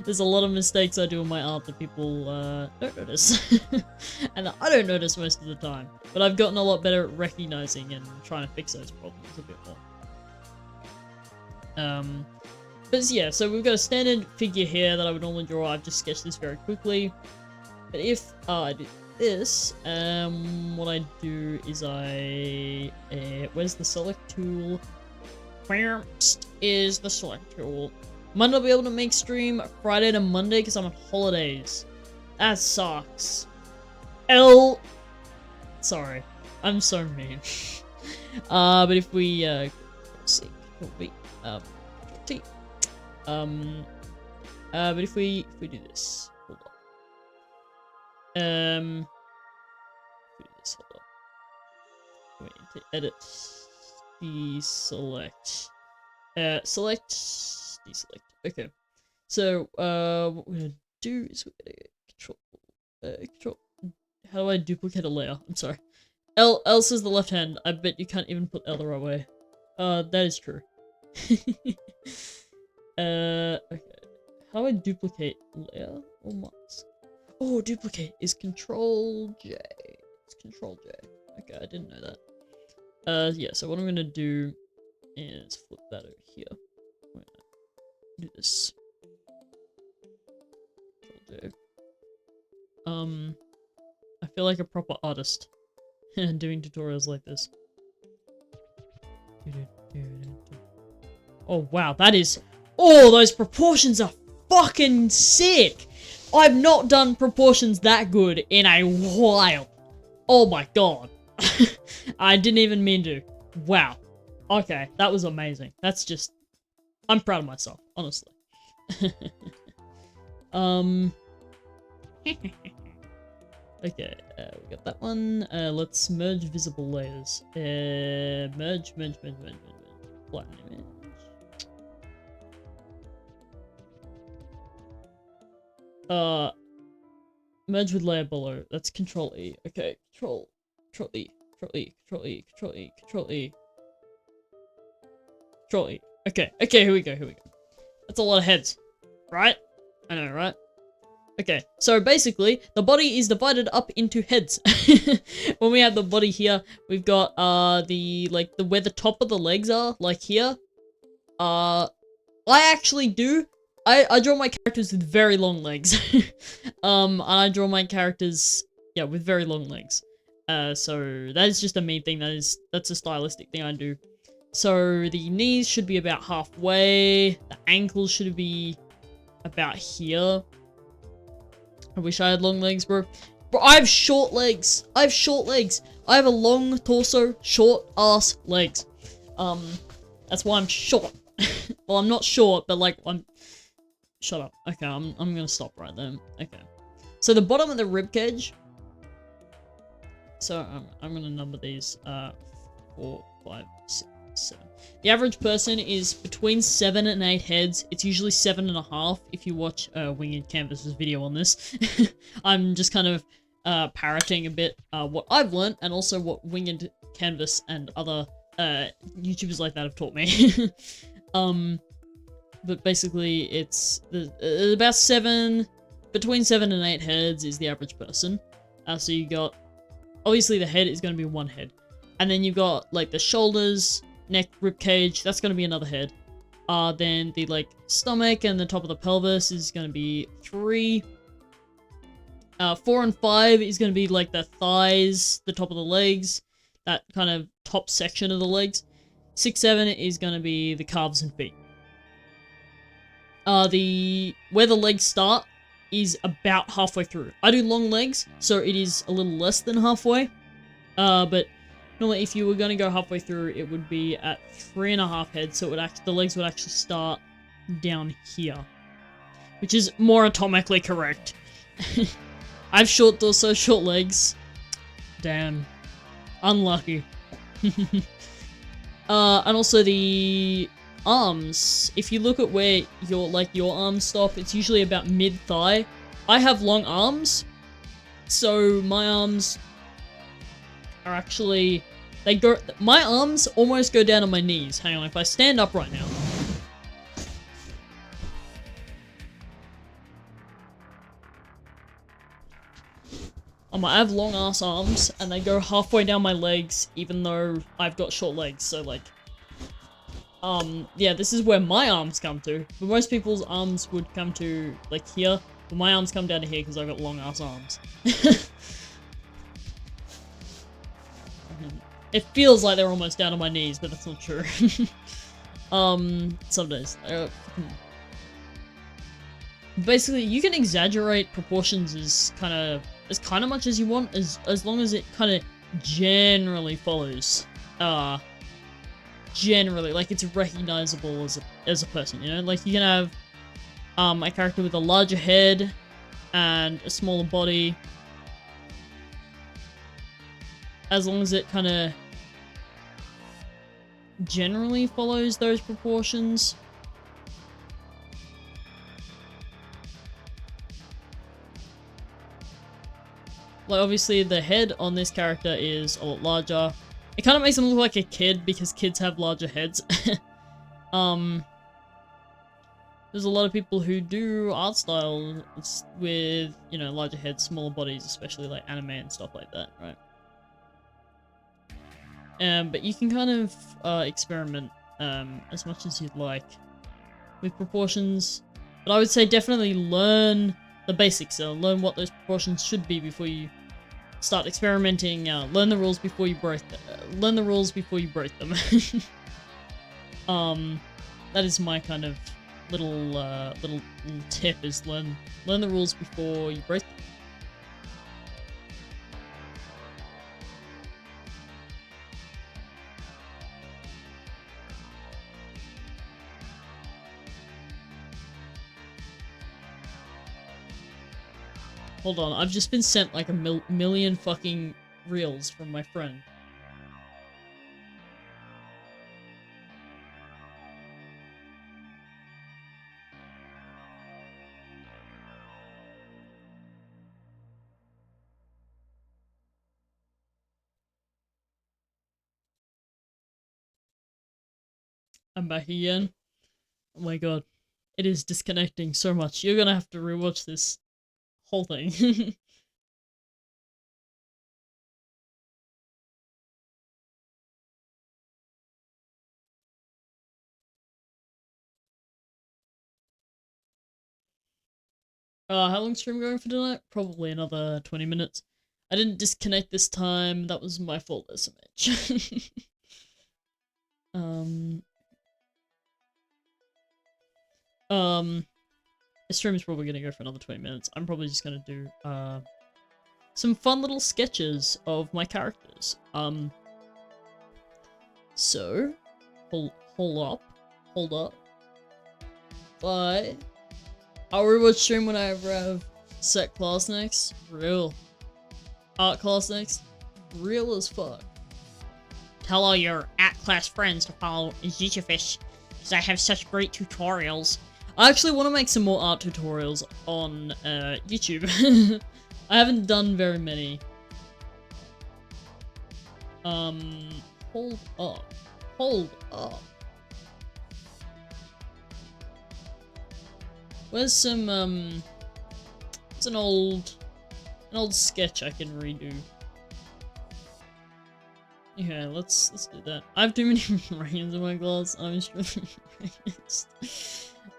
There's a lot of mistakes I do in my art that people don't notice. And I don't notice most of the time. But I've gotten a lot better at recognizing and trying to fix those problems a bit more. But yeah, so we've got a standard figure here that I would normally draw. I've just sketched this very quickly. But if I do this, what I do is where's the select tool? Where is the select tool? Might not be able to make stream Friday to Monday because I'm on holidays. That sucks. Sorry, I'm so mean. But if we see, Control T. But if we do this, hold on. If we do this, hold on. We need to edit, deselect, select, deselect. Okay. So what we're gonna do is we're gonna control. How do I duplicate a layer? I'm sorry. L says the left hand. I bet you can't even put L the right way. That is true. Okay. How do I duplicate layer or mask? Oh, duplicate is Control J. It's Control J. Okay, I didn't know that. Yeah, so what I'm gonna do is flip that over here. I'm gonna do this. Control J. I feel like a proper artist doing tutorials like this. Oh wow, that is... Oh, those proportions are fucking sick! I've not done proportions that good in a while. Oh my god. I didn't even mean to. Wow. Okay, that was amazing. That's just... I'm proud of myself, honestly. Okay, we got that one. Let's merge visible layers. Merge. Flatten image. Merge with layer below. That's Control E. Okay, Control E. Okay, here we go. That's a lot of heads, right? I know, right? Okay, so basically, the body is divided up into heads. When we have the body here, we've got, where the top of the legs are, like here. I draw my characters with very long legs. And I draw my characters, yeah, with very long legs. So that is just a mean thing, that's a stylistic thing I do. So the knees should be about halfway, the ankles should be about here. I wish I had long legs, bro. Bro, I have short legs. I have a long torso, short ass legs. That's why I'm short. Well, I'm not short, but like, shut up. Okay, I'm gonna stop right there. Okay. So the bottom of the rib cage. So I'm gonna number these 4, 5, 6, 7. The average person is between 7 and 8 heads. It's usually 7.5 if you watch Winged Canvas's video on this. I'm just kind of parroting a bit what I've learned and also what Winged Canvas and other YouTubers like that have taught me. But basically it's about between 7 and 8 heads is the average person. So you got, obviously the head is going to be one head. And then you've got like the shoulders, neck, rib cage, that's going to be another head. Then the like stomach and the top of the pelvis is going to be 3. 4 and 5 is going to be like the thighs, the top of the legs, that kind of top section of the legs. 6, 7 is going to be the calves and feet. Where the legs start is about halfway through. I do long legs, so it is a little less than halfway. But normally if you were going to go halfway through, it would be at 3.5 heads, so the legs would actually start down here. Which is more atomically correct. I have short torso, short legs. Damn. Unlucky. And also the arms. If you look at where your arms stop, it's usually about mid-thigh. I have long arms, so my arms are actually, my arms almost go down on my knees. Hang on, if I stand up right now. I have long ass arms, and they go halfway down my legs, even though I've got short legs, so like, yeah, this is where my arms come to. But most people's arms would come to, like, here. But my arms come down to here because I've got long-ass arms. It feels like they're almost down to my knees, but that's not true. Some days. Basically, you can exaggerate proportions as kind of much as you want, as long as it kind of generally follows. Generally, like, it's recognizable as a person, you know? Like, you can have a character with a larger head and a smaller body, as long as it kind of generally follows those proportions. Like, obviously, the head on this character is a lot larger. It kind of makes him look like a kid because kids have larger heads. There's a lot of people who do art styles with, you know, larger heads, smaller bodies, especially like anime and stuff like that, right? But you can kind of experiment as much as you'd like with proportions. But I would say definitely learn the basics, learn what those proportions should be before you start experimenting. Learn the rules before you break them. Learn the rules before you break them. That is my kind of little tip: is learn the rules before you break them. Hold on, I've just been sent like a million fucking reels from my friend. I'm back again. Oh my god. It is disconnecting so much. You're gonna have to rewatch this whole thing. How long's stream going for tonight? Probably another 20 minutes. I didn't disconnect this time. That was my fault, SMH. The stream is probably gonna go for another 20 minutes. I'm probably just gonna do, some fun little sketches of my characters. So, hold up. Bye. I'll rewatch stream when I ever have set class next. Real. Art class next. Real as fuck. Tell all your at-class friends to follow Zuchafish, because I have such great tutorials. I actually want to make some more art tutorials on YouTube. I haven't done very many. Hold up. Where's some, it's an old sketch I can redo. Yeah, let's do that. I have too many rains in my glass. I'm struggling.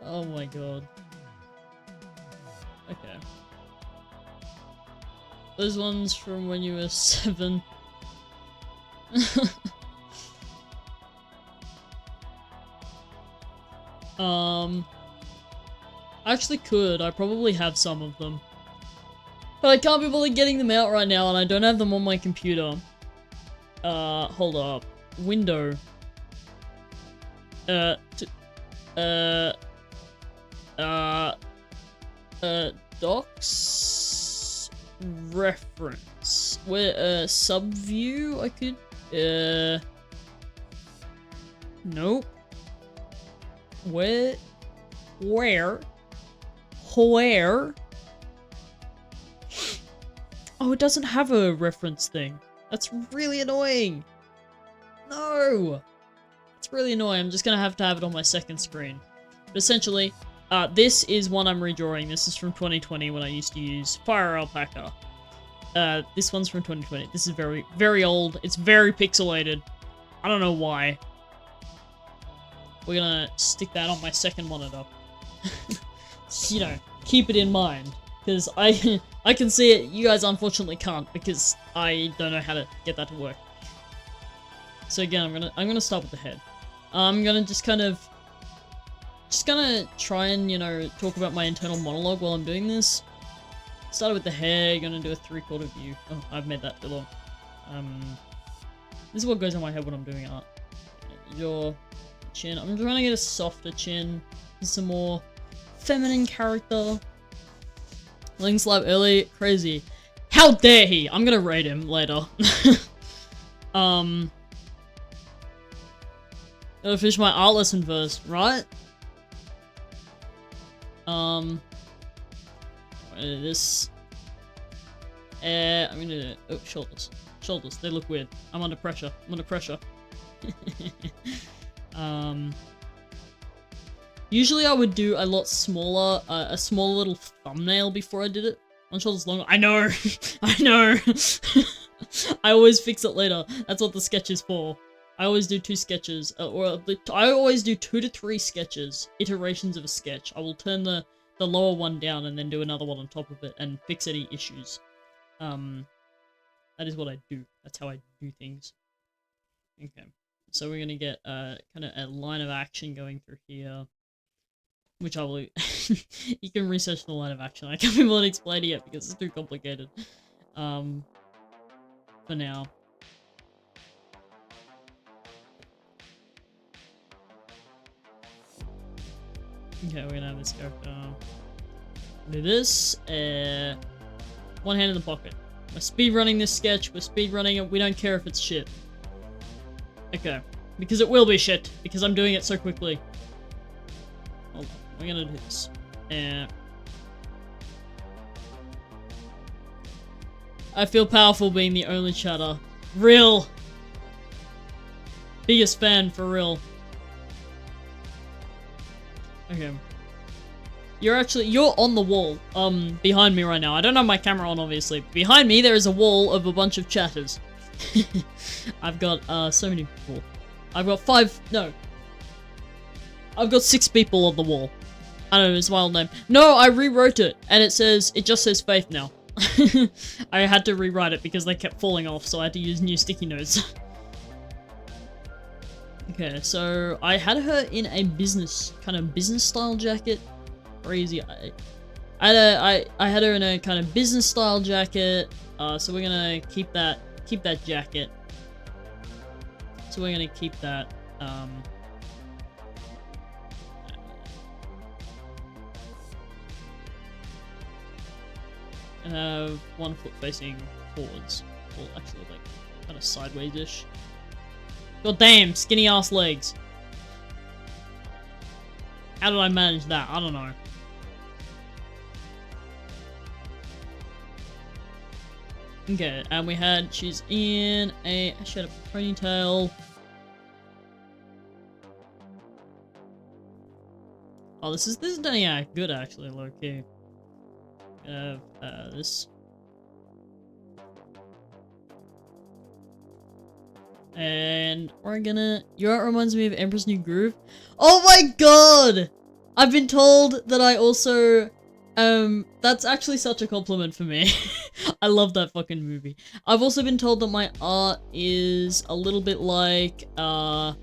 Oh my god. Okay. Those ones from when you were 7. I actually could. I probably have some of them. But I can't be bothered getting them out right now, and I don't have them on my computer. Hold up. Window. Docs reference. Where, subview? I could, nope. Where? Oh, it doesn't have a reference thing. That's really annoying. No! It's really annoying. I'm just gonna have to have it on my second screen. But essentially, this is one I'm redrawing. This is from 2020 when I used to use Fire Alpaca. This one's from 2020. This is very, very old. It's very pixelated. I don't know why. we're gonna stick that on my second monitor. So, you know, keep it in mind. Because I can see it, you guys unfortunately can't, because I don't know how to get that to work. So again, I'm gonna start with the head. I'm gonna just gonna try and, you know, talk about my internal monologue while I'm doing this. Started with the head, gonna do a 3/4 view. Oh, I've made that too long. This is what goes on my head when I'm doing art. Your chin. I'm trying to get a softer chin. Some more feminine character. Ling slap early. Crazy. How dare he? I'm gonna rate him later. Gotta finish my art lesson first, right? This. I'm gonna do it. Oh, shoulders. Shoulders. They look weird. I'm under pressure. I'm under pressure. Usually I would do a lot smaller, a smaller little thumbnail before I did it. One shoulder's longer. I know! I know! I always fix it later. That's what the sketch is for. I always do 2 sketches, I always do 2 to 3 sketches, iterations of a sketch. I will turn the lower one down and then do another one on top of it and fix any issues. That is what I do. That's how I do things. Okay. So we're gonna get kind of a line of action going through here, which I will. You can research the line of action. I can't be able to explain it yet because it's too complicated. For now. Okay, we're gonna have this character do this. One hand in the pocket. We're speedrunning this sketch. We're speedrunning it. We don't care if it's shit. Okay. Because it will be shit. Because I'm doing it so quickly. Hold on. We're gonna do this. I feel powerful being the only chatter. Real. Biggest fan for real. Okay. You're on the wall, behind me right now. I don't have my camera on, obviously. Behind me, there is a wall of a bunch of chatters. I've got, so many people. I've got 6 people on the wall. I don't know his wild name. No, I rewrote it, and it just says Faith now. I had to rewrite it because they kept falling off, so I had to use new sticky notes. Okay, so I had her in a kind of business style jacket. Crazy. I had her in a kind of business style jacket. So we're gonna keep that jacket. So we're gonna keep that. And have one foot facing forwards. Well, actually, like kind of sideways-ish. God damn, skinny ass legs. How did I manage that? I don't know. Okay, and she's in she had a ponytail. Oh, this is yeah, good actually, low key. This. And we're gonna... You know what reminds me of Emperor's New Groove? Oh my god! I've been told that I also... that's actually such a compliment for me. I love that fucking movie. I've also been told that my art is a little bit like... I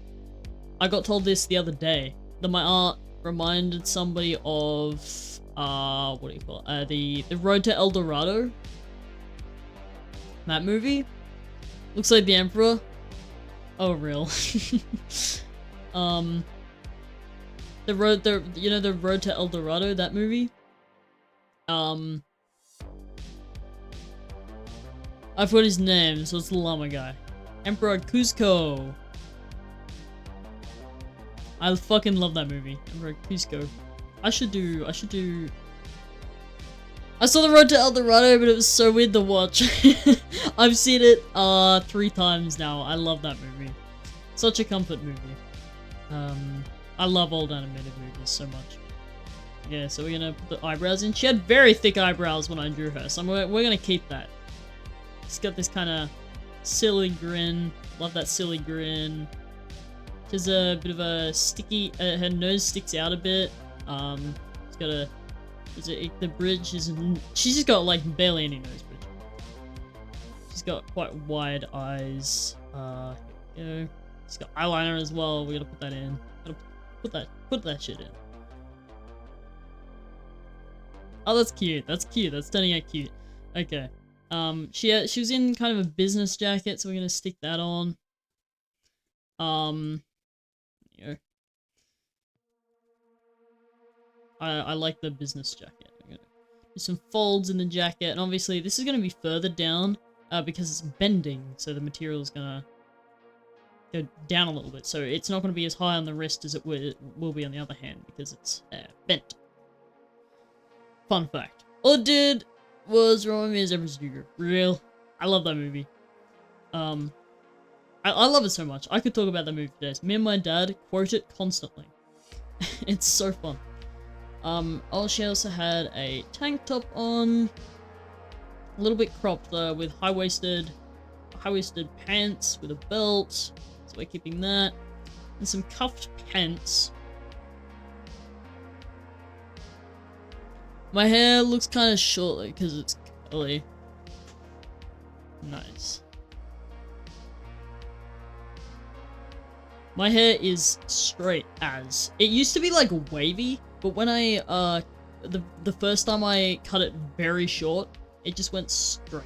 got told this the other day. That my art reminded somebody of... what do you call it? The Road to El Dorado. That movie. Looks like the Emperor. Oh, real. You know the Road to El Dorado, that movie? I forgot his name, so it's the llama guy. Emperor Cusco. I fucking love that movie. Emperor Cusco. I should do... I saw the Road to El Dorado, but it was so weird to watch. I've seen it 3 times now. I love that movie. Such a comfort movie. I love old animated movies so much. Yeah, so we're gonna put the eyebrows in. She had very thick eyebrows when I drew her, so we're gonna keep that. She's got this kind of silly grin. Love that silly grin. There's a bit of a sticky, her nose sticks out a bit. It's got a, the bridge is, she's just got like barely any nose bridge. She's got quite wide eyes. You know, she's got eyeliner as well. We gotta put that in. Gotta put that shit in. Oh, that's cute. That's cute. That's turning out cute. Okay. She was in kind of a business jacket, so we're gonna stick that on. You know, I like the business jacket. I'm gonna do some folds in the jacket, and obviously this is gonna be further down because it's bending, so the material is gonna go down a little bit. So it's not gonna be as high on the wrist as it will be on the other hand because it's bent. Fun fact. All it did was remind me of Zebra Studio. Real. I love that movie. I love it so much. I could talk about that movie for days. Me and my dad quote it constantly. It's so fun. Oh, she also had a tank top on. A little bit cropped with high-waisted pants with a belt. So we're keeping that. And some cuffed pants. My hair looks kind of short because it's curly. Nice. My hair is straight as. It used to be like wavy, but when I the first time I cut it very short, it just went straight.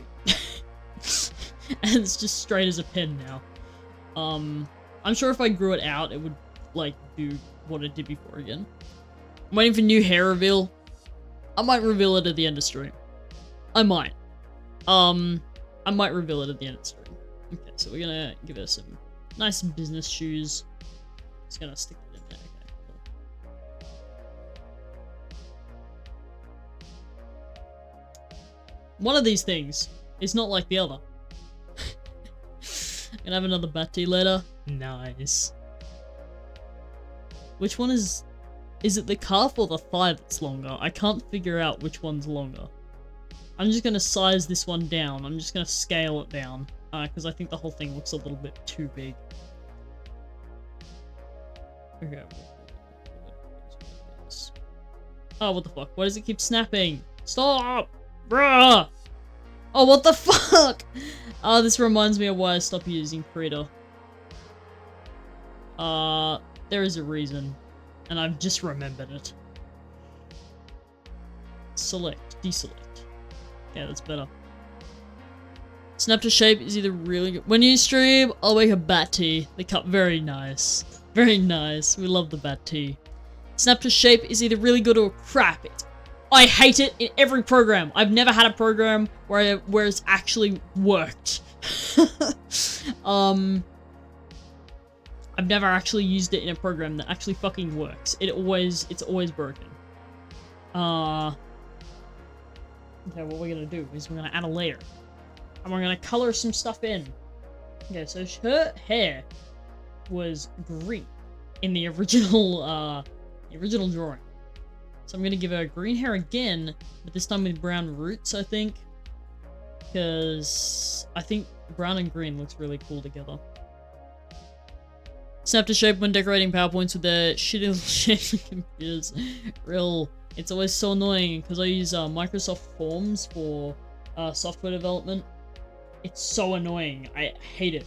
And it's just straight as a pin now. I'm sure if I grew it out, it would like do what it did before again. I'm waiting for new hair reveal. I might reveal it at the end of stream. I might. I might reveal it at the end of stream. Okay, so we're gonna give her some nice business shoes. Just gonna stick it in there. Okay, cool. One of these things is not like the other. Gonna have another Batty later. Nice. Which one is it the calf or the thigh that's longer? I can't figure out which one's longer. I'm just gonna size this one down. I'm just gonna scale it down. Because I think the whole thing looks a little bit too big. Okay. Oh, what the fuck? Why does it keep snapping? Stop! Bruh! Oh, what the fuck? Oh, this reminds me of why I stopped using Krita. There is a reason. And I've just remembered it. Select. Deselect. Yeah, that's better. Snap to shape is either really good. When you stream, I'll make a bat tee. They cut very nice. Very nice. We love the bat tee. Snap to shape is either really good or crap. I hate it in every program. I've never had a program where it's actually worked. I've never actually used it in a program that actually fucking works. It's always broken. Okay, what we're gonna do is we're gonna add a layer. And we're gonna color some stuff in. Okay, so her hair was green in the original drawing. So I'm gonna give her green hair again, but this time with brown roots, I think. Because I think brown and green looks really cool together. Snap to shape when decorating PowerPoints with their shitty little shapely computers. Real, it's always so annoying because I use Microsoft Forms for software development. It's so annoying. I hate it.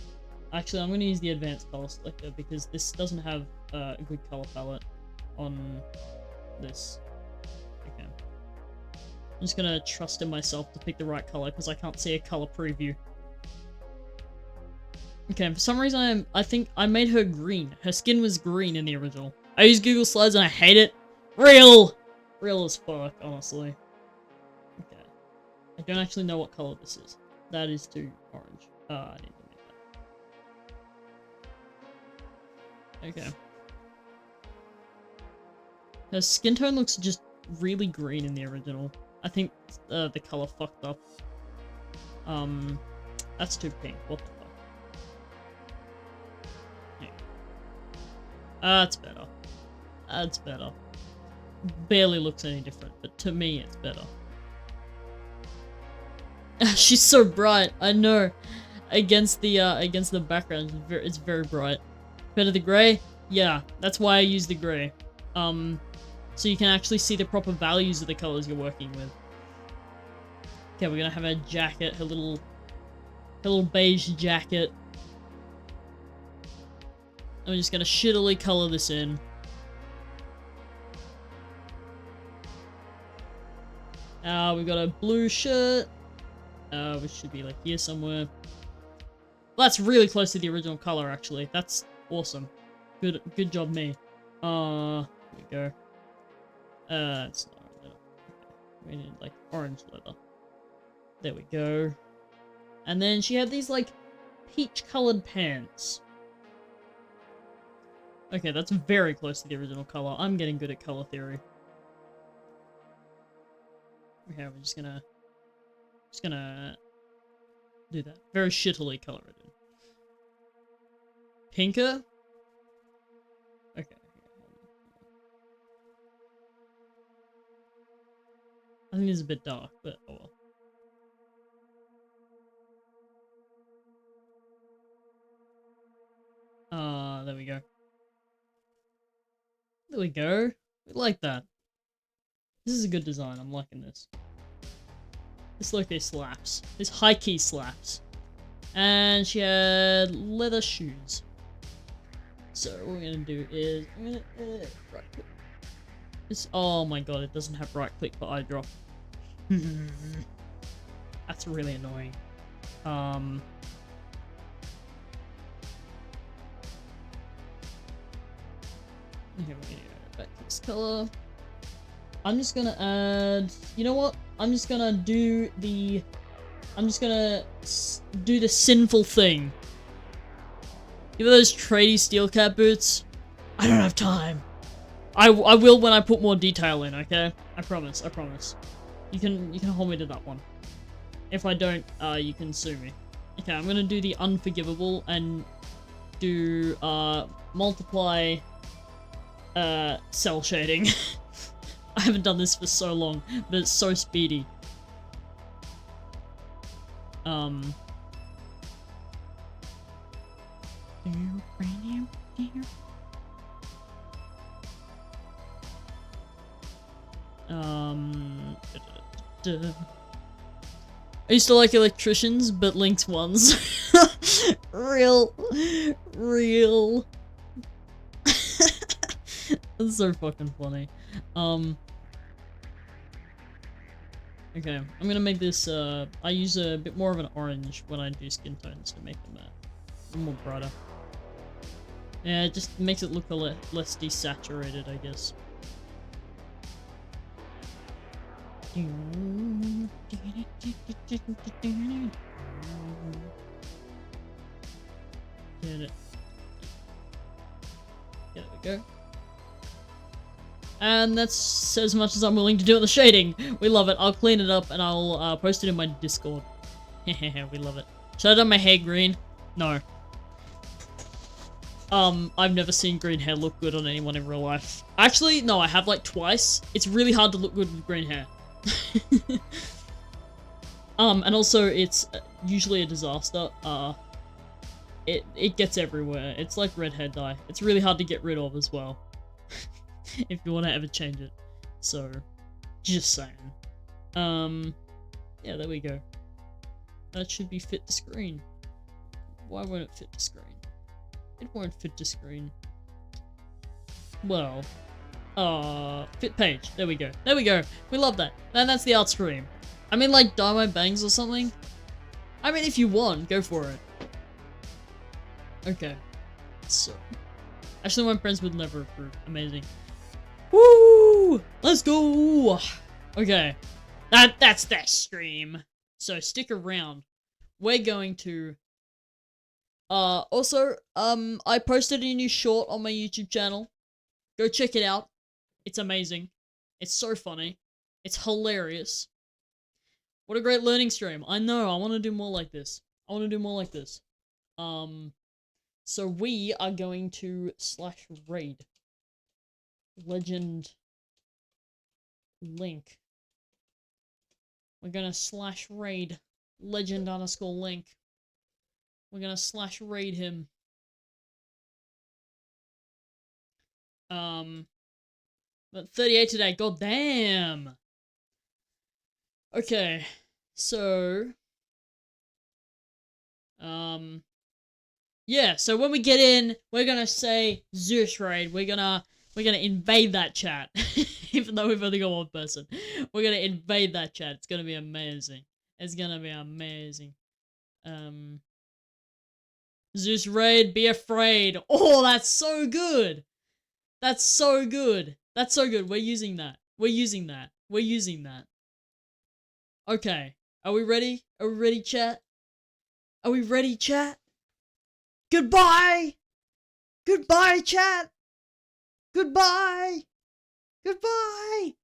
Actually, I'm going to use the advanced color selector because this doesn't have a good color palette on this. Okay. I'm just going to trust in myself to pick the right color because I can't see a color preview. Okay, for some reason I think I made her green. Her skin was green in the original. I use Google Slides and I hate it. Real as fuck, honestly. Okay. I don't actually know what color this is. That is too orange. I need to make that. Okay. Her skin tone looks just really green in the original. I think the color fucked up. That's too pink. What the fuck? That's better. That's better. Barely looks any different, but to me it's better. She's so bright, I know. Against the background, it's very bright. Better the grey? Yeah, that's why I use the grey. So you can actually see the proper values of the colors you're working with. Okay, we're gonna have her jacket, her little beige jacket. I'm just gonna shittily color this in. We've got a blue shirt. Which should be like here somewhere. Well, that's really close to the original color, actually. That's awesome. Good job, me. Here we go. It's not leather. We need like orange leather. There we go. And then she had these like peach-colored pants. Okay, that's very close to the original color. I'm getting good at color theory. Okay, we're just gonna do that. Very shittily color it in. Pinker? Okay. I think it's a bit dark, but oh well. There we go. There we go. We like that. This is a good design. I'm liking this. This low-key slaps. This high-key slaps. And she had leather shoes. So what we're gonna do is I'm gonna right click. This, oh my god, it doesn't have right click for eye drop. That's really annoying. Here we go. Back to this color. I'm just gonna add. You know what? I'm just gonna do the sinful thing. Give her those tradie steel cap boots. I don't have time. I will when I put more detail in, okay? I promise, I promise. You can hold me to that one. If I don't, you can sue me. Okay, I'm gonna do the unforgivable and do, multiply, cell shading. I haven't done this for so long, but it's so speedy. I used to like electricians, but Link's ones. Real. That's so fucking funny. Okay, I'm gonna make this, I use a bit more of an orange when I do skin tones to make them a little more brighter. Yeah, it just makes it look a less desaturated, I guess. Get it. There we go. And that's as much as I'm willing to do on the shading. We love it. I'll clean it up and I'll post it in my Discord. We love it. Should I done my hair green? No. I've never seen green hair look good on anyone in real life. Actually, no, I have like twice. It's really hard to look good with green hair. And also it's usually a disaster. It gets everywhere. It's like red hair dye. It's really hard to get rid of as well. If you want to ever change it. So, just saying. Yeah, there we go. That should be fit to screen. Why won't it fit to screen? It won't fit to screen. Well, fit page. There we go. There we go. We love that. And that's the art stream. I mean, like, dye my bangs or something? I mean, if you want, go for it. Okay. So. Actually, my friends would never approve. Amazing. Woo! Let's go! Okay. That's that stream. So, stick around. We're going to... also, I posted a new short on my YouTube channel. Go check it out. It's amazing. It's so funny. It's hilarious. What a great learning stream. I know, I want to do more like this. I want to do more like this. So we are going to /raid legend link. We're gonna /raid legend_link. We're gonna /raid him. But 38 today. God damn. Okay. So, yeah, so when we get in, we're gonna say Zeus raid. We're gonna invade that chat. Even though we've only got one person. We're gonna invade that chat. It's gonna be amazing. It's gonna be amazing. Zeus raid, be afraid. Oh, that's so good. That's so good. That's so good. We're using that. We're using that. We're using that. Okay. Are we ready? Are we ready, chat? Are we ready, chat? Goodbye! Goodbye, chat! Goodbye! Goodbye!